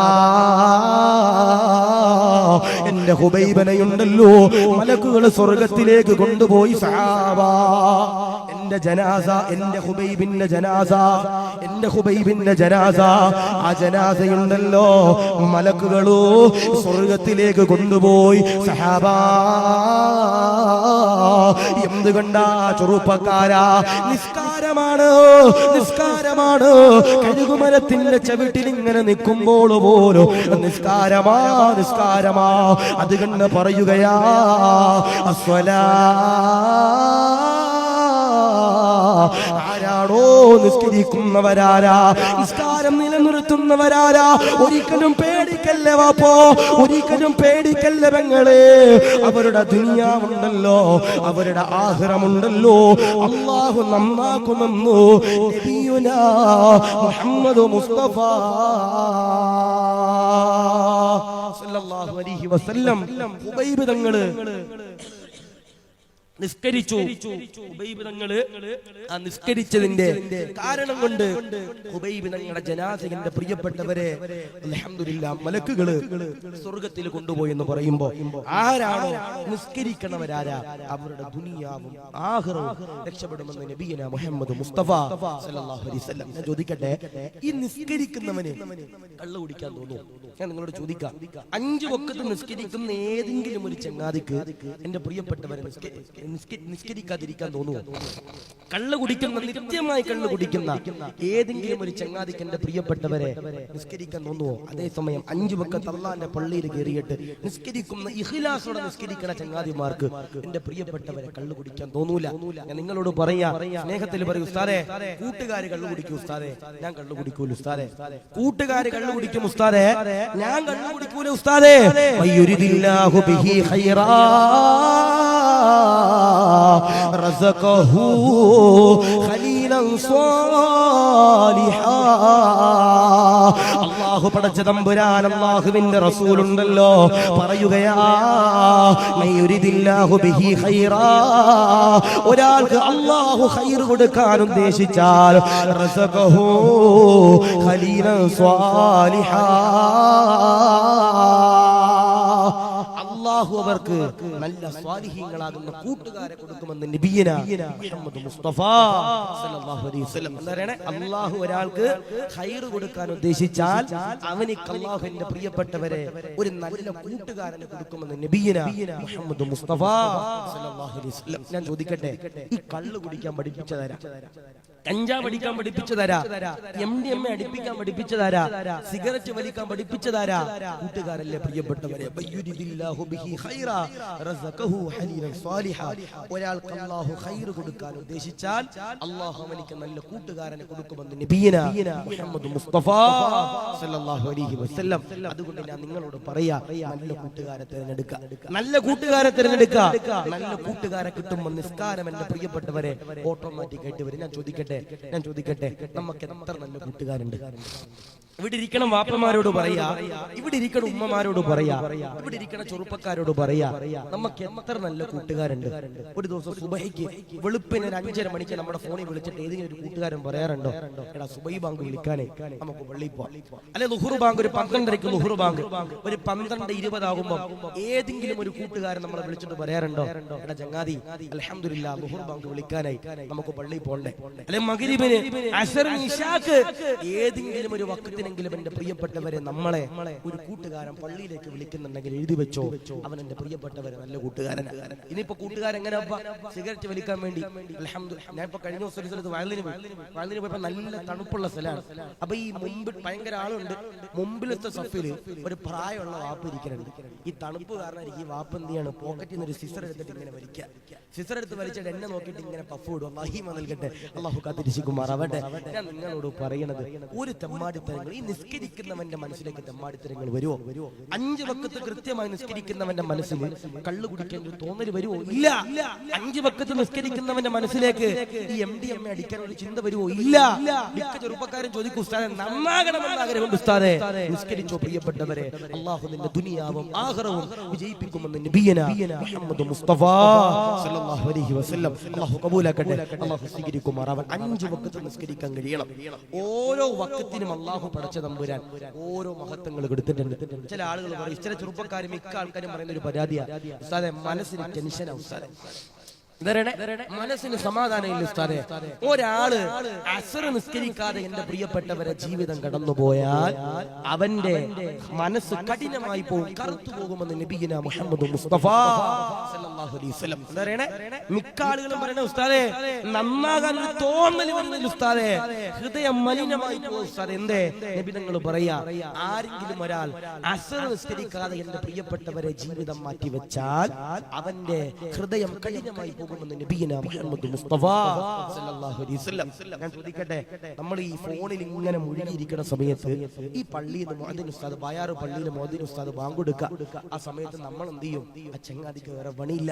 എന്റെ ഹുബൈബനെയുണ്ടല്ലോ മലക്കുകൾ സ്വർഗത്തിലേക്ക് കൊണ്ടുപോയി. സഹാബാ, എന്റെ ജനാസ, എന്റെ ഹുബൈബിന്റെ ജനാസ, എന്റെ ഹുബൈബിന്റെ ജനാസ, ആ ജനാസയുണ്ടല്ലോ മലക്കുകളോ സ്വർഗത്തിലേക്ക് കൊണ്ടുപോയി. സഹാബാ, എന്തുകൊണ്ടാ ചെറുപ്പക്കാരാ? നിസ്കാരമാണ്, നിസ്കാരമാണ്. കഴുകുമരത്തിന്റെ ചവിട്ടിൽ ഇങ്ങനെ നിൽക്കുമ്പോൾ പോലും നിസ്കാരമാ, നിസ്കാരമാ. അതുകൊണ്ട് പറയുകയാ, അസ്വലാ, ആരാണോ നിസ്കരിക്കുന്നവരാരാ, നിസ്കാരം നിലനിർത്തുന്നവരാരാ? ഒരിക്കലും പേടിക്കല്ലേ വാപ്പോ, ഒരിക്കലും പേടിക്കല്ലേ പെങ്ങളെ. അവരുടെ ദുനിയാവുണ്ടല്ലോ, അവരുടെ ആഖിറമുണ്ടല്ലോ അല്ലാഹു നന്നാക്കുമെന്നു നബിയുനാ മുഹമ്മദ് മുസ്തഫ സല്ലല്ലാഹു അലൈഹി വസല്ലം. ഹുബൈബ് തങ്ങള് നിസ്കരിച്ചു. ഹുബൈബ് തങ്ങള് ആ നിസ്കരിച്ചതിന്റെ കാരണം കൊണ്ട് ഹുബൈബ് തങ്ങളുടെ ജനാസയുടെ പ്രിയപ്പെട്ടവരെ അൽഹംദുലില്ലാഹ് മലക്കുകള് സ്വർഗത്തിൽ കൊണ്ടുപോയി എന്ന് പറയുമ്പോ ആരാണോ നിസ്കരിക്കണവരാരാ അവരുടെ ദുനിയാവും ആഖിറവും രക്ഷപ്പെടുമെന്ന് നബിയനാ മുഹമ്മദ് മുസ്തഫ സല്ലല്ലാഹു അലൈഹി വസല്ലം. ഞാൻ ചോദിക്കട്ടെ, ഈ നിസ്കരിക്കുന്നവന് കള്ളു കുടിക്കാൻ തോന്നുന്നു? ഞാൻ നിങ്ങളോട് ചോദിക്കാം, 5 വഖത്ത് നിസ്കരിക്കുന്ന ഏതെങ്കിലും ഒരു ചങ്ങാതിക്ക് എന്റെ പ്രിയപ്പെട്ടവരെ നിസ്കരിക്കാതിരിക്കാൻ തോന്നുമോ? കള്ളു കുടിക്കുന്ന, നിത്യമായി കള്ളു കുടിക്കുന്ന ഏതെങ്കിലും ഒരു ചങ്ങാതിക്ക് എന്റെ പ്രിയപ്പെട്ടവരെ നിസ്കരിക്കാൻ തോന്നുവോ? അതേസമയം 5 വഖത്ത് അല്ലാഹുവിന്റെ പള്ളിയിൽ കയറിയിട്ട് നിസ്കരിക്കുന്ന, ഇഖ്ലാസോടെ നിസ്കരിക്കുന്ന ചങ്ങാതിമാർക്ക് എന്റെ പ്രിയപ്പെട്ടവരെ കള്ളു കുടിക്കാൻ തോന്നൂല. ഞാൻ നിങ്ങളോട് പറയാ, സ്നേഹത്തിൽ പറയൂ, ഉസ്താദേ കൂട്ടുകാര് കള്ളു കുടിക്കും ഉസ്താദേ, ഞാൻ കള്ളു കുടിക്കൂല ഉസ്താദേ. കൂട്ടുകാര് കള്ളു കുടിക്കും ഉസ്താദേ, ഞാൻ കള്ളു കുടിക്കൂല ഉസ്താദേ. വയുരിദില്ലാഹു ബിഹി ഖൈറാ റസഖഹു ഖലീലൻ സ്വാലിഹാ. അല്ലാഹു പടച്ച തമ്പുരാൻ, അല്ലാഹുവിന്റെ റസൂലുണ്ടല്ലോ പറയുകയാ, മയുരിദില്ലാഹു ബിഹി ഖൈറാ, ഒരാൾക്ക് അല്ലാഹു ഖൈർ കൊടുക്കാൻ ഉദ്ദേശിച്ചാൽ റസഖഹു ഖലീലൻ സ്വാലിഹാ, അല്ലാഹു അവർക്ക് നല്ല സ്വാലിഹീങ്ങളാകുന്ന കൂട്ടുകാരെ കൊടുക്കുമെന്ന് നബിയന മുഹമ്മദ് മുസ്തഫ സല്ലല്ലാഹു അലൈഹി വസല്ലം. എന്താണ് അല്ലാഹു ഒരാൾക്ക് ഖൈർ കൊടുക്കാൻ ഉദ്ദേശിച്ചാൽ അവനിക്ക് അല്ലാഹുവിന്റെ പ്രിയപ്പെട്ടവരെ ഒരു നല്ല കൂട്ടുകാരനെ കൊടുക്കുമെന്ന് നബിയന മുഹമ്മദ് മുസ്തഫ സല്ലല്ലാഹു അലൈഹി വസല്ലം. ഞാൻ ചോദിക്കട്ടെ, ഈ കള്ള് കുടിക്കാൻ പഠിപ്പിച്ചതാരാ? കഞ്ചാവ് അടിക്കാൻ പഠിപ്പിച്ചതാരാ? MDMA അടിപ്പിക്കാൻ പഠിപ്പിച്ചതാരാ? സിഗരറ്റ് വലിക്കാൻ പഠിപ്പിച്ചതാരാ? കൂട്ടുകാരല്ലേ പ്രിയപ്പെട്ടവരെ. ഒരാൾക്ക് അല്ലാഹു ഖൈർ കൊടുക്കാൻ ഉദ്ദേശിച്ചാൽ അല്ലാഹു അവനിക്ക് നല്ല കൂട്ടുകാരനെ കൊടുക്കുമെന്ന് നബിയന മുഹമ്മദ് മുസ്തഫ സല്ലല്ലാഹു അലൈഹി വസല്ലം. അതുകൊണ്ട് ഞാൻ നിങ്ങളോട് പറയാ, നല്ല കൂട്ടുകാരെ തിരഞ്ഞെടുക്കുക, നല്ല കൂട്ടുകാരെ തിരഞ്ഞെടുക്കുക. നല്ല കൂട്ടുകാരെ കിട്ടുമ്പോൾ നിസ്കാരം എന്റെ പ്രിയപ്പെട്ടവരെ ഓട്ടോമാറ്റിക് ആയിട്ട് വരും. ഞാൻ ചോദിക്കട്ടെ നമുക്ക് എത്ര നല്ല കൂട്ടുകാരുണ്ട്? ഇവിടെ ഇരിക്കണം വാപ്പമാരോട് പറയാ, ഇവിടെ ഇരിക്കണം ഉമ്മമാരോട് പറയാ, ഇവിടെ ഇരിക്കണം ചെറുപ്പക്കാരോട് പറയാ, നമുക്ക് എത്ര നല്ല കൂട്ടുകാരുണ്ട്? ഒരു ദിവസം സുബഹിക്ക് വെളുപ്പിന് 5:30 മണിക്ക് നമ്മുടെ ഫോണിൽ വിളിച്ചിട്ട് ഏതെങ്കിലും ഒരു കൂട്ടുകാരൻ പറയാറുണ്ടോ, എടാ സുബഹി ബാങ്ക് വിളിക്കാനേ നമുക്ക് പള്ളിയിൽ പോവാം, അല്ലെ ലുഹുർ ബാങ്ക് ഒരു 12:30 ലുഹുർ ബാങ്ക് ഒരു 12:20 ആകുമ്പോൾ ഏതെങ്കിലും ഒരു കൂട്ടുകാരൻ നമ്മളെ വിളിച്ചിട്ട് പറയാറുണ്ടോ, എടാ ചങ്ങാതി അൽഹംദുലില്ലാ ലുഹുർ ബാങ്ക് വിളിക്കാനായി നമുക്ക് പള്ളിയിൽ പോണ്ടേ, അല്ലെ മഗ്രിബിന് അസ്റിന് ഇശാക്ക് ഏതെങ്കിലും ഒരു വക്തിനെങ്കിലും എന്റെ പ്രിയപ്പെട്ടവരെ നമ്മളെ ഒരു കൂട്ടുകാരൻ പള്ളിയിലേക്ക് വിളിക്കുന്നുണ്ടെങ്കിൽ എഴുതി വെച്ചോ, അവൻ എന്റെ പ്രിയപ്പെട്ടവരെ നല്ല കൂട്ടുകാരനാണ്. ഇനിയിപ്പോ കൂട്ടുകാരൻ എങ്ങനെ സിഗരറ്റ് വലിക്കാൻ വേണ്ടി അൽഹംദുലില്ലാ, ഞാൻ ഇപ്പൊ കഴിഞ്ഞ ദിവസം ഒരു സ്ഥലത്ത് വയലിന് പോയപ്പോ നല്ല തണുപ്പുള്ള സ്ഥലമാണ്. അപ്പൊ ഈ മുമ്പിൽ ഭയങ്കര ആളുണ്ട്, മുമ്പിലത്തെ സഫില് ഒരു പ്രായമുള്ള വാപ്പ് ഇരിക്കുന്നുണ്ട്. ഈ തണുപ്പ് കാരണം ഈ വാപ്പ് എന്ത് ചെയ്യാണ്, പോക്കറ്റിൽ നിന്ന് ഒരു സിസർ എടുത്തിട്ട് ഇങ്ങനെ വലിക്കുക. സിസർ എടുത്ത് വലിച്ചിട്ട് എന്നെ നോക്കിയിട്ട് ഇങ്ങനെ പഫ് വിടും. മഹിമ നൽകട്ടെ, അള്ളാഹു കാത്തിരിശിക്കുമാറാവട്ടെ. ഞാൻ നിങ്ങളോട് പറയണത്, ഒരു തെമ്മാടിത്തരങ്ങൾ ഈ നിസ്കരിക്കുന്നവന്റെ മനസ്സിലേക്ക് തെമ്മാടിത്തരങ്ങൾ വരുമോ? 5 വക്കത്ത് കൃത്യമായി നിസ്കരിക്കുന്നവന്റെ മനസ്സിൽ കള്ളു കുടിക്കാൻ ഒരു തോന്നൽ വരുമോ? ഇല്ല. 5 വക്കത്ത് നിസ്കരിക്കുന്നവന്റെ മനസ്സിലേക്ക് ഈ MDMA അടിക്കാൻ ഒരു ചിന്ത വരുമോ? ഇല്ല. മിക്ക ചെറുപ്പക്കാരും ചോദിക്കും, ഉസ്താദെ നന്നാകണമെന്ന് ആഗ്രഹമുണ്ട് ഉസ്താദെ, നിസ്കരിച്ചോ പ്രിയപ്പെട്ടവരെ, അള്ളാഹു നിന്റെ ദുനിയാവും ആഖിറവും വിജയിപ്പിക്കുമെന്ന് നബിയന മുഹമ്മദ് മുസ്തഫ സല്ലല്ലാഹു അലൈഹി വസല്ലം. അള്ളാഹു കബൂലാക്കട്ടെ, അള്ളാഹു സ്വീകരിക്കുമാറാവൻ. 5 വക്കത്ത് നിസ്കരിക്കാൻ കഴിയണം. ഓരോ വക്കത്തിനും അള്ളാഹു പടച്ച തമ്പുരാൻ ഓരോ മഹത്വങ്ങൾ കൊടുത്തിട്ടുണ്ട്. ചില ആളുകൾ പറയും, ചില ചെറുപ്പക്കാരും മിക്ക ആൾക്കാരും പറയുന്ന ഒരു പരാതിയാ, ഉസ്താദെ മനസ്സിന് ടെൻഷനാ ഉസ്താദെ, മനസ്സിന് സമാധാനമില്ല ഉസ്താദെ. ഒരാള് അസ്ർ നിസ്കരിക്കാതെ എന്റെ പ്രിയപ്പെട്ടവരെ ജീവിതം കടന്നുപോയാൽ അവന്റെ മനസ്സ് കഠിനമായി പോകും, കറുത്തു പോകുമെന്ന് നബിയിന മുഹമ്മദ് മുസ്തഫ സല്ലല്ലാഹു അലൈഹി വസല്ലം. മിക്ക ആളുകളും പറയുന്ന ഉസ്താദെ നന്നാകാൻ തോന്നൽ വന്നില്ല ഉസ്താദെ, ഹൃദയം മലിനമായി പോകും ഉസ്താദെ. എന്തേ? നബി തങ്ങൾ പറയാ, ആരെങ്കിലും ഒരാൾ അസ്ർ നിസ്കരിക്കാതെ എന്റെ പ്രിയപ്പെട്ടവരെ ജീവിതം മാറ്റി വെച്ചാൽ അവന്റെ ഹൃദയം കഠിനമായി പോകും. ഞാൻ ചോദിക്കട്ടെ, നമ്മൾ ഈ ഫോണിൽ ഇങ്ങനെ മുഴുകിയിരിക്കുന്ന സമയത്ത് ഈ പള്ളിയിൽ മുഅദ്ദിൻ ഉസ്താദ് ബയാറ് പള്ളിയിൽ മുഅദ്ദിൻ ഉസ്താദ് ബാങ്ക് കൊടുക്കുക, ആ സമയത്ത് നമ്മൾ എന്ത് ചെയ്യും? ആ ചങ്ങാതിക്ക് വേറെ പണിയില്ല.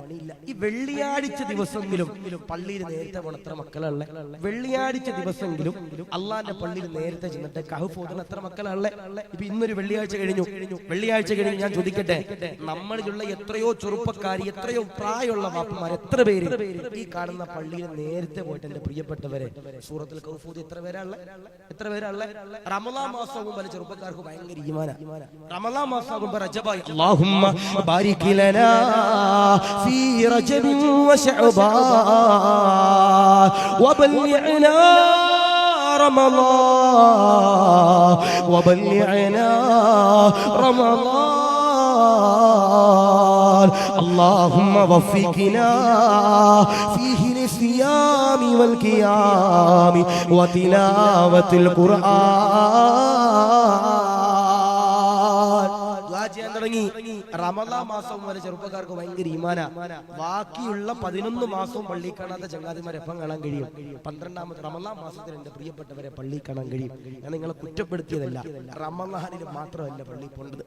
ഈ വെള്ളിയാഴ്ച ദിവസമെങ്കിലും പള്ളിയിൽ നേരത്തെ പോകണം. എത്ര മക്കളുള്ള? വെള്ളിയാഴ്ച ദിവസമെങ്കിലും അള്ളാന്റെ പള്ളിയിൽ നേരത്തെ ചെന്നിട്ട് കഹ്ഫ് ഓതുന്ന എത്ര മക്കളുള്ള? ഇപ്പൊ ഇന്നൊരു വെള്ളിയാഴ്ച കഴിഞ്ഞു. ഞാൻ ചോദിക്കട്ടെ, നമ്മളിലുള്ള എത്രയോ ചെറുപ്പക്കാരി, എത്രയോ പ്രായമുള്ള വാപ്പമാർ, എത്ര പേര് ഈ കാണുന്ന പള്ളിയിൽ നേരത്തെ പോയിട്ട് എന്റെ പ്രിയപ്പെട്ടവരെ സൂറത്തുൽ കഹ്ഫ് ഓതി എത്ര പേരാ? റമളാൻ മാസവും പല ചെറുപ്പക്കാർക്ക് ഭയങ്കര ഈമാനാ. റമളാൻ മാസവും റജബായി അല്ലാഹുമ്മ ബാരിക് ലനാ ഫീ റജബിൻ വശഅബാൻ വബല്ലിഅനാ റമളാൻ വബല്ലിഅനാ റമളാൻ اللهم وفقنا فيه للصيام والقيام وتلاوة القرآن. റമളാൻ മാസം വരെ ചെറുപ്പക്കാർക്ക് ഭയങ്കര ഈമാനാ. ബാക്കിയുള്ള 11 മാസവും പള്ളി കാണാത്ത ചങ്ങാതിമാരെ എപ്പം കാണാൻ കഴിയും? 12ാമത്തെ റമളാൻ മാസത്തിൽ എന്റെ പ്രിയപ്പെട്ടവരെ പള്ളി കാണാൻ കഴിയും. ഞാൻ നിങ്ങളെ കുറ്റപ്പെടുത്തിയതല്ല, റമളാനിൽ മാത്രമല്ല പള്ളി പോണ്ടത്,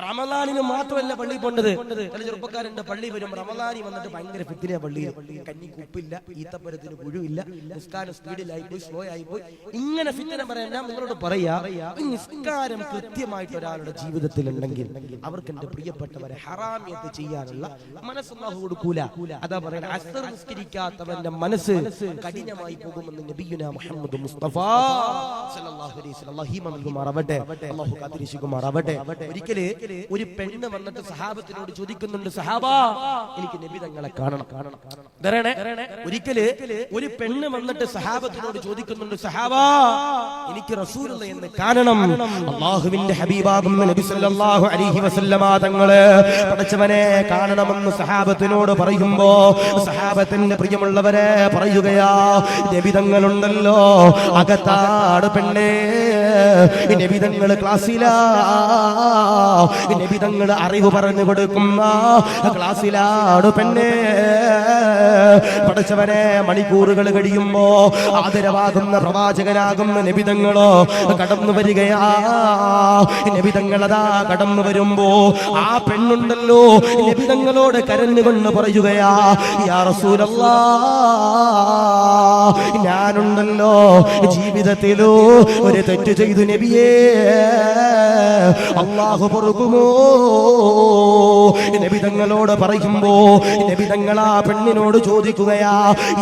റമളാനിന് മാത്രമല്ല പള്ളി പോണ്ടത്. ചില ചെറുപ്പക്കാരുണ്ട്, പള്ളി വരും, റമളാനി വന്നിട്ട് ഭയങ്കര ഫിത്തിന, പള്ളിയിൽ കഞ്ഞിക്ക് ഉപ്പില്ല, ഈത്തപ്പരത്തിന് പുഴുവില്ല, നിസ്കാരം സ്പീഡിലായി പോയി, സ്ലോ ആയി പോയി, ഇങ്ങനെ ഫിത്തിന പറയാൻ ഞാൻ നിങ്ങളോട് പറയാ, ഈ നിസ്കാരം കൃത്യമായിട്ട് ഒരാളുടെ ജീവിതത്തിൽ ഉണ്ടെങ്കിൽ അവർക്ക് എന്റെ പ്രിയപ്പെട്ട പ്രിയപ്പെട്ടവരെ, ഹറാമിയത്ത് ചെയ്യാനുള്ള മനസ്സ് അല്ലാഹു കൊടുക്കൂല. അതാ പറയുന്നത്, അസ്ർ നിസ്കരിക്കാത്തവന്റെ മനസ്സ് കഠിനമായി പോകുമെന്ന് നബിയുനാ മുഹമ്മദ് മുസ്തഫ സല്ലല്ലാഹു അലൈഹി വസല്ലം നൽകുമാറാവട്ടെ, അല്ലാഹു കാത്തിരക്ഷിക്കുമാറാവട്ടെ. ഒരിക്കല് ഒരു പെണ്ണ് വന്നിട്ട് സഹാബത്തിനോട് ചോദിക്കുന്നുണ്ട്, സഹാബാ എനിക്ക് നബി തങ്ങളെ കാണണം. ഒരിക്കല് ഒരു പെണ്ണ് വന്നിട്ട് സഹാബത്തിനോട് ചോദിക്കുന്നുണ്ട്, സഹാബാ എനിക്ക് റസൂലുള്ളാഹി എന്ന് കാണണം. അല്ലാഹുവിന്റെ ഹബീബാകുന്ന നബി സല്ലല്ലാഹു അലൈഹി വസല്ലമ തങ്ങളെ പടച്ചവനെ കാണണമെന്ന് സഹാബത്തിനോട് പറയുമ്പോ സഹാബത്തിന്റെ പ്രിയമുള്ളവരെ പറയുകയാ, നബി തങ്ങളുണ്ടല്ലോ അകത്താട് പെണ്ണേ, നബി തങ്ങൾ ക്ലാസ്സിലാ, നബി തങ്ങൾ അറിവ് പറഞ്ഞു കൊടുക്കുന്ന ക്ലാസ്സിലാണ് പെണ്ണേ. പടച്ചവനെ മണിക്കൂറുകൾ കഴിയുമ്പോ ആദരവാകുന്ന പ്രവാചകനാകുന്ന നബി തങ്ങളോ കടന്നു വരികയാ. നബി തങ്ങളതാ കടന്നു വരുമ്പോ ആ പെണ്ണുണ്ടല്ലോ നബി തങ്ങളോട് കരഞ്ഞുകൊണ്ട് പറയുകയാ, യാ റസൂലല്ലാഹ് ഞാനുണ്ടല്ലോ ജീവിതത്തിലോ ഒരു തെറ്റ് ചെയ്തു നബിയേ, അല്ലാഹു പൊറുക്കുമോ? നബി തങ്ങളോട് പറയുമ്പോ നബി തങ്ങൾ ആ പെണ്ണിനോട് ചോദിക്കുകയാ,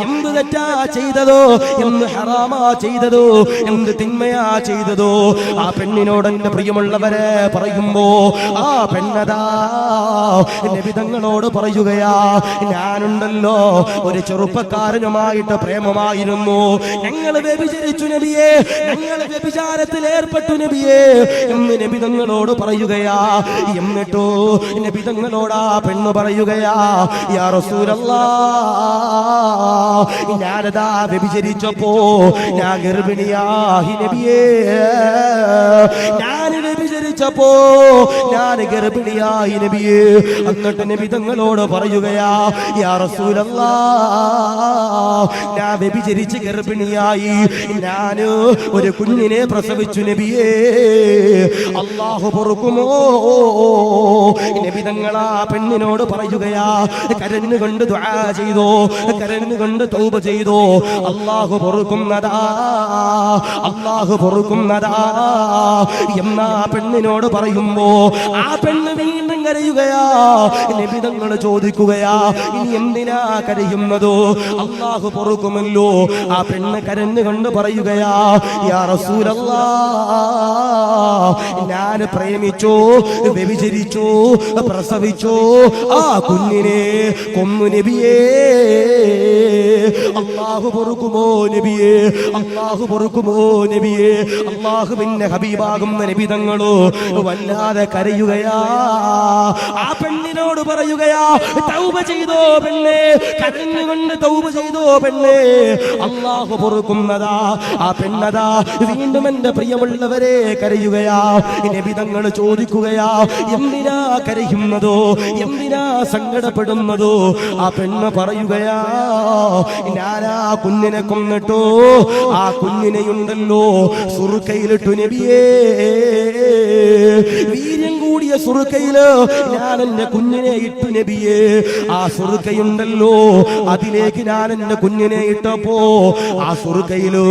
എന്ത് തെറ്റാ ചെയ്തതോ, എന്ത് ഹറാമാ ചെയ്തതോ, എന്ത് തിന്മയാ ചെയ്തതോ? ആ പെണ്ണിനോട് എന്റെ പ്രിയമുള്ളവരെ പറയുമ്പോ ആ പെണ്ണതാ നബി തങ്ങളോട് പറയുകയാ, ഞാനുണ്ടല്ലോ ഒരു ചെറുപ്പക്കാരനുമായിട്ട് പ്രേമമായിരുന്നു, ഞങ്ങൾ വ്യഭിചരിച്ചു നബിയേ, ഞങ്ങൾ വ്യഭിചാരത്തിൽ ഏർപ്പെട്ടു നബിയേ എന്ന് നബി തങ്ങളോട് പറയുകയാ. എന്നിട്ടോ നബി തങ്ങളോടാ പെണ്ണ് പറയുകയാ, യാ റസൂലല്ലാഹ് ഞാനതാ വ്യഭിചരിച്ചപ്പോ ഞാൻ ഗർഭിണിയായി നബിയേ, ഞാൻ വ്യഭിചരിച്ചപ്പോ ഞാൻ ഗർഭിണിയായി നബിയേ. എന്നിട്ട് നബി തങ്ങളോട് പറയുകയാ, യാ റസൂലല്ലാഹ് ഞാൻ വ്യഭിചരിച്ച് ഗർഭിണിയായി, ഞാൻ ഒരു കുഞ്ഞിനെ പ്രസവിച്ചു നബിയേ, അല്ലാഹു പൊറുക്കുമോ? നബി തങ്ങൾ ആ പെണ്ണിനോട് പറയുകയാ, കരഞ്ഞുകൊണ്ട് ദുആ ചെയ്തോ, കരഞ്ഞുകൊണ്ട് തൗബ ചെയ്തോ, അല്ലാഹു പൊറുക്കുന്നതാ, അല്ലാഹു പൊറുക്കുന്നതാ എന്നാ പെണ്ണിനോട് പറയുമ്പോ ആ പെണ്ണ് വീണ്ടും കരയുകയാ. നബി തങ്ങൾ ചോദിക്കുകയാ, ഇനി എന്തിനാ കരയുന്നതോ? അല്ലാഹു പൊറുക്കുമല്ലോ. ആ പെണ്ണ് കരഞ്ഞുകൊണ്ട് പറയുകയാ, യാ റസൂലല്ലാഹ് ഞാൻ പ്രേമിച്ചോ, വ്യഭിചരിച്ചോ, പ്രസവിച്ചോ, ആ കുഞ്ഞിനെ കൊന്നു നബിയേ, അല്ലാഹു പൊറുക്കുമോ നബിയേ, അല്ലാഹു പൊറുക്കുമോ നബിയേ? അല്ലാഹുവിന്റെ ഹബീബാകുന്ന നബി തങ്ങളോ വല്ലാതെ കരയുകയാ. ആ പെണ്ണിനോട് പറയുകയാ, തൗബ ചെയ്തോ പെണ്ണേ, കരഞ്ഞുകൊണ്ട് തൗബ ചെയ്തോ പെണ്ണേ, അല്ലാഹു പൊറുക്കുന്നതാ. ആ പെണ്ണതാ വീണ്ടും എന്റെ പ്രിയമുള്ളവരെ കരയുകയാ. നബി തങ്ങൾ ചോദിക്കുകയാ, എന്തിനാ കരയുന്നതോ, എന്തിനാ സങ്കടപ്പെടുന്നതോ? ആ പെണ്ണ് പറയുകയാ, ഞാനാ കുഞ്ഞിനെ കൊന്നിട്ടോ, ആ കുഞ്ഞിനെയുണ്ടല്ലോ സുറുക്കയിലിട്ടു നബിയേ, വീര്യം കൂടിയ സുറുക്കയില് ഞാൻ എന്റെ കുഞ്ഞിനെ ഇട്ടു നബിയേ. ആ സുറുക്കയുണ്ടല്ലോ അതിലേക്ക് ഞാൻ എന്റെ കുഞ്ഞിനെ ഇട്ടപ്പോ ആ സുറുക്കയില്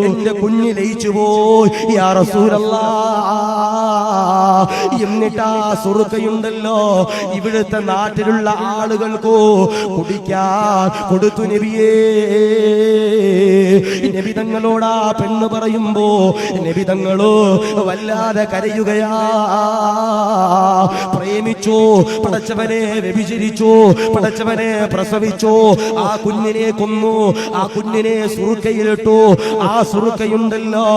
എന്റെ കുഞ്ഞ് ലയിച്ചു പോയി, യാ റസൂലല്ലാഹ്. എന്നിട്ടാ സുറുക്കയുണ്ടല്ലോ ഇവിടുത്തെ നാട്ടിലുള്ള ആളുകൾക്കോ കുടിക്കാൻ കൊടുത്തു നബിയേ. നബി തങ്ങളോടാ പെണ്ണ് പറയുമ്പോ നബി തങ്ങളോ വല്ലാതെ കരയുകയാ. പ്രേമിച്ചോ, പടച്ചവനെ വ്യഭിചരിച്ചോ, പടച്ചവനെ പ്രസവിച്ചോ, ആ കുഞ്ഞിനെ കൊന്നു, ആ കുഞ്ഞിനെ സുറുക്കയിലിട്ടു, ആ സുറുക്കയുണ്ടല്ലോ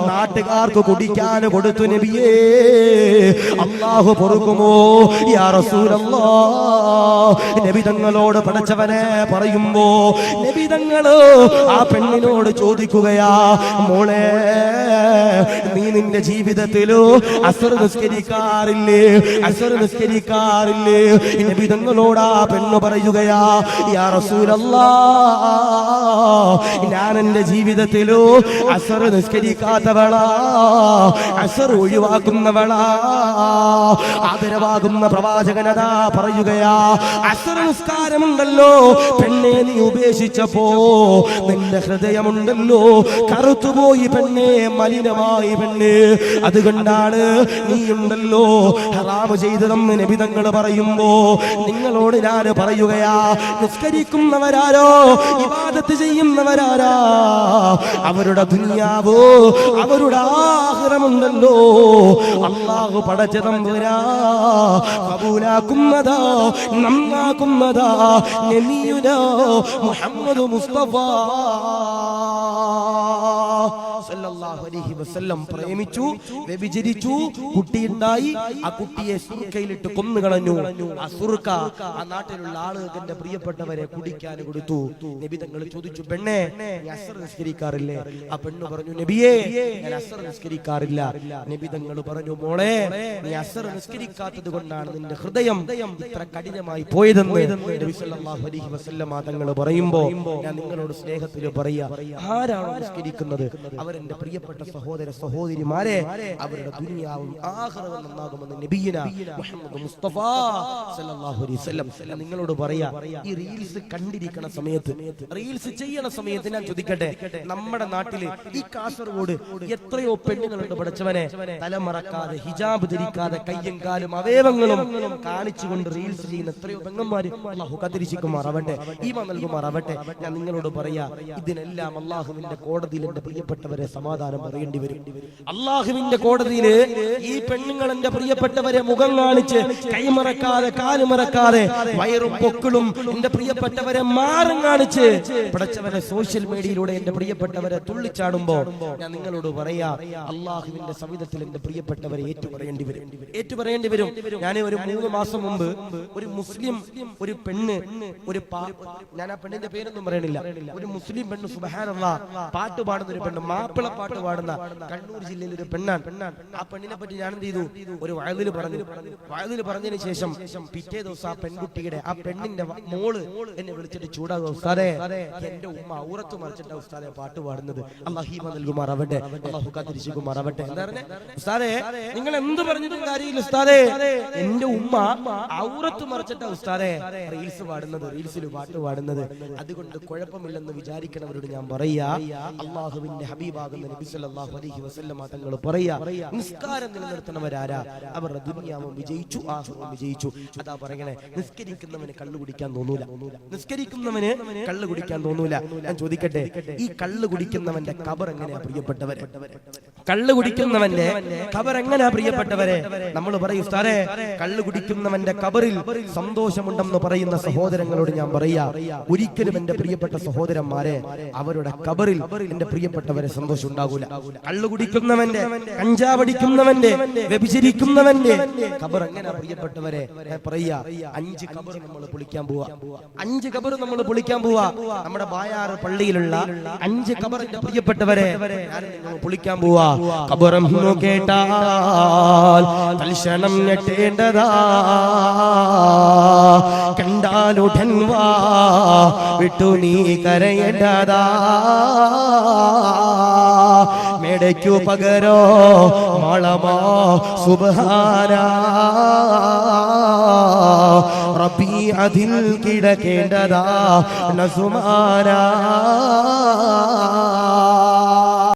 നാട്ടുകാർക്ക് കുടിക്കാൻ കൊടുത്തു നബിയേ, അല്ലാഹു പൊറുക്കുമോ? യാ റസൂലല്ലാഹ് നബി തങ്ങളോട് പടച്ചവനെ പറയുമ്പോ നബി തങ്ങള് ആ പെണ്ണിനോട് ചോദിക്കുകയാ, മോളെ നീ നിന്റെ ജീവിതത്തിലോ അസ്ർ നിസ്കരിക്കാറില്ലേ, അസ്ർ നിസ്കരിക്കാറില്ലേ? നബി തങ്ങളോട് ആ പെണ്ണ് പറയുകയാ, യാ റസൂലല്ലാഹ് ഞാൻ എന്റെ ജീവിതത്തിലോ അസ്ർ നിസ്കരിക്കാത്തവളാ, അസ്ർ ഒഴിവാക്കുന്നവളാ. ആദരവാകുന്ന പ്രവാചകനതാ പറയുകയാ, അസ്ർ നിസ്കാരമുണ്ടല്ലോ പെണ്ണെ നീ ഉപേക്ഷിച്ചപ്പോ നിന്റെ ഹൃദയമുണ്ടല്ലോ കറുത്തുപോയി പെണ്ണെ, മലിനമായി പെണ്ണെ. അതുകൊണ്ടാണ് നീയുണ്ടല്ലോ ഹറാമ് ചെയ്തതെന്ന് നബി തങ്ങൾ പറയുമ്പോ നിങ്ങളോട് ഞാൻ പറയുകയാ, നിസ്കരിക്കുന്നവരാരോ ഇബാദത്ത് ചെയ്യുന്നവരാരാ അവരുടെ ദുനിയാവോ അവരുടെ ആഖിറമുണ്ടല്ലോ അല്ലാഹു പടച്ച തമ്പുരാ കബൂലാക്കുന്നതാ നന്നാക്കുന്നതാ നബിയുനാ മുഹമ്മദ് മുസ്തഫ സല്ലല്ലാഹു അലൈഹി വസല്ലം പ്രേമിച്ചു, വ്യഭിചരിച്ചു, കുട്ടിയുണ്ടായി. ആ കുട്ടിയെ സുർക്കയിലിട്ട് കൊന്നുകളഞ്ഞു. ആ സുർക്ക ആ നാട്ടിലുള്ള ആളുകളുടെ പ്രിയപ്പെട്ടവരെ കുടിക്കാൻ കൊടുത്തു. നബി തങ്ങൾ ചോദിച്ചു, പെണ്ണെ നീ അസ്ർ നിസ്കരിക്കാറില്ലേ? ആ പെണ്ണ് പറഞ്ഞു, നബിയേ ഞാൻ അസ്ർ നിസ്കരിക്കാറില്ല. നബി തങ്ങൾ പറഞ്ഞു, മോളെ നീ അസ്ർ നിസ്കരിക്കാത്തത് കൊണ്ടാണ് നിന്റെ ഹൃദയം ഇത്ര കഠിനമായി പോയതെന്ന് നബി സല്ലല്ലാഹു അലൈഹി വസല്ലം തങ്ങൾ പറയുമ്പോ ഞാൻ നിങ്ങളോട് സ്നേഹത്തിൽ പറയാ, ആരാണോ നിസ്കരിക്കുന്നത് അവരെന്റെ പ്രിയപ്പെട്ട സഹോദര സഹോദരിമാരെ അവരുടെ ദുനിയാവും ആഖിറവും നന്നാകുമെന്ന് നബിയിന മുഹമ്മദ് മുസ്തഫ സല്ലല്ലാഹു അലൈഹി വസല്ലം. നിങ്ങളോട് പറയാ, ഈ റീൽസ് കണ്ടിരിക്കണ സമയത്ത്, റീൽസ് ചെയ്യണ സമയത്ത് ഞാൻ ചോദിക്കട്ടെ, നമ്മുടെ നാട്ടില് ഈ കാസർഗോഡ് എത്രയോ പെണ്ണുങ്ങളുണ്ട് പഠിച്ചവനെ, തലമറക്കാതെ ഹിജാബ് ധരിക്കാതെ കയ്യും കാലും അവയവങ്ങളും കാണിച്ചുകൊണ്ട് റീൽസ് ചെയ്യുന്ന എത്രയോ പെങ്ങന്മാര്. അല്ലാഹു കതിരിശിക്കുമാറാവട്ടെ, ഈമാൻ നൽകുമാറാവട്ടെ. ഞാൻ നിങ്ങളോട് പറയാ, ഇതിനെല്ലാം അല്ലാഹുവിന്റെ കോടതിയിൽ എന്റെ പ്രിയപ്പെട്ടവരെ സമാധാനം പറയേണ്ടി വരും. അല്ലാഹുവിന്റെ കോടതിയില് ഈ പെണ്ണുങ്ങൾ എന്റെ പ്രിയപ്പെട്ടവരെ മുഖം കാണിച്ച് കൈമറക്കാതെ കാലുമറക്കാതെ വയറും പൊക്കിളും എന്റെ പ്രിയപ്പെട്ടവരെ മാറും കാണിച്ച് പഠിച്ചവരെ സോഷ്യൽ മീഡിയയിലൂടെ എന്റെ പ്രിയപ്പെട്ടവരെ തുള്ളിച്ചാടുമ്പോ ഞാൻ നിങ്ങളോട് പറയാ, അല്ലാഹുവിന്റെ സവിധത്തിൽ എന്റെ പ്രിയപ്പെട്ടവരെ ഏറ്റുപറയേണ്ടി വരും. ഞാൻ ഒരു 3 മാസം മുമ്പ് ഒരു മുസ്ലിം ഒരു പെണ്ണ്, ഞാൻ ആ പെണ്ണിന്റെ പേരൊന്നും പറയണില്ല, ഒരു മുസ്ലിം പെണ്ണ് സുബ്ഹാനല്ലാഹ് പാട്ട് പാടുന്ന ഒരു പെണ്ണ്, മാപ്പിള പാട്ട് പാടുന്ന കണ്ണൂർ ജില്ലയിൽ ഒരു പെണ്ണാണ്. ആ പെണ്ണിനെ പറ്റി ഞാൻ എന്ത് ചെയ്തു, ഒരു വയലിൽ പറഞ്ഞതിന് ശേഷം പിറ്റേ ദിവസം ആ പെൺകുട്ടിയുടെ ആ പെണ്ണിന്റെ മോള് എന്നെ വിളിച്ചിട്ട് ചൂടാകുക, ഉസ്താദേ എന്റെ ഉമ്മ ഔറത്ത് മറിച്ചിട്ട ഉസ്താദെ പാട്ട് പാടുന്നത്. അല്ലാഹു ഈമാൻ നൽകുമാറാവട്ടെ, അല്ലാഹു കാത്തിരിശിക്കുമാറാവട്ടെ. എന്താ പറഞ്ഞേ, ഉസ്താദേ നിങ്ങൾ എന്ത് പറഞ്ഞിട്ടും കാര്യമില്ല ഉസ്താദേ, എന്റെ ഉമ്മ ഔറത്ത് മറിച്ചിട്ട ഉസ്താദേ റീൽസ് പാടുന്നത്, റീൽസിൽ പാട്ട് പാടുന്നത്. അതുകൊണ്ട് കുഴപ്പമില്ലെന്ന് വിചാരിക്കണവരോട് ഞാൻ പറയാ, അല്ലാഹുവിന്റെ ഹബീബാകുന്ന നബി സല്ലല്ലാഹു അലൈഹി വസല്ലം തങ്ങൾ പറയാ, നിസ്കാരം നിലനിർത്തുന്നവരാരാ അവരുടെ ദുനിയാവും വിജയിച്ചു ആഖിറവും വിജയിച്ചു. അതാ പറയണേ, നിസ്കരിക്കുന്നവന് കള്ളു കുടിക്കാൻ തോന്നൂല, നിസ്കരിക്കുന്നവന് കള്ളു കുടിക്കാൻ തോന്നൂല. ഞാൻ ചോദിക്കട്ടെ, ഈ കള്ളു കുടിക്കുന്നവന്റെ ഖബർ എങ്ങനെയാ പ്രിയപ്പെട്ടവരെ? കള്ളു കുടിക്കുന്നവന്റെ ഖബർ എങ്ങനെയാ പ്രിയപ്പെട്ടവരെ? നമ്മൾ പറയും, ഉസ്താദേ കള്ളു കുടിക്കുന്നവന്റെ ഖബറിൽ സന്തോഷമുണ്ടെന്ന് പറയുന്ന സഹോദരങ്ങളോട് ഞാൻ പറയാ, ഒരിക്കലും എന്റെ പ്രിയപ്പെട്ട സഹോദരന്മാരെ അവരുടെ ഖബറിൽ എന്റെ പ്രിയപ്പെട്ടവരെ സന്തോഷം ഉണ്ടാകൂല. കള്ളു കുടിക്കുന്നവന്റെ, കഞ്ചാവടിക്കുന്നവന്റെ, വ്യഭിചരിക്കുന്നവന്റെ ഖബർ എങ്ങനെ പ്രിയപ്പെട്ടവരെ പറയാ? 5 ഖബർ നമ്മൾ പൊളിക്കാൻ പോവാ, 5 ഖബർ നമ്മൾ പൊളിക്കാൻ പോവാ. നമ്മുടെ ബായാറ് പള്ളിയിലുള്ള 5 ഖബറിന്റെ പ്രിയപ്പെട്ടവരെ പൊളിക്കാൻ പോവാ. ഖബറെന്നു കേട്ടാൽ തൽക്ഷണം ഞെട്ടേണ്ടതാ, കണ്ടാലുടൻ വാ വിട്ടു നീ കരയേണ്ടതാ, മേടയ്ക്കു പകരോ മാളമോ സുബ്ഹാനാ, റബ്ബി അതിൽ കിടക്കേണ്ടതാ നസുമാനാ,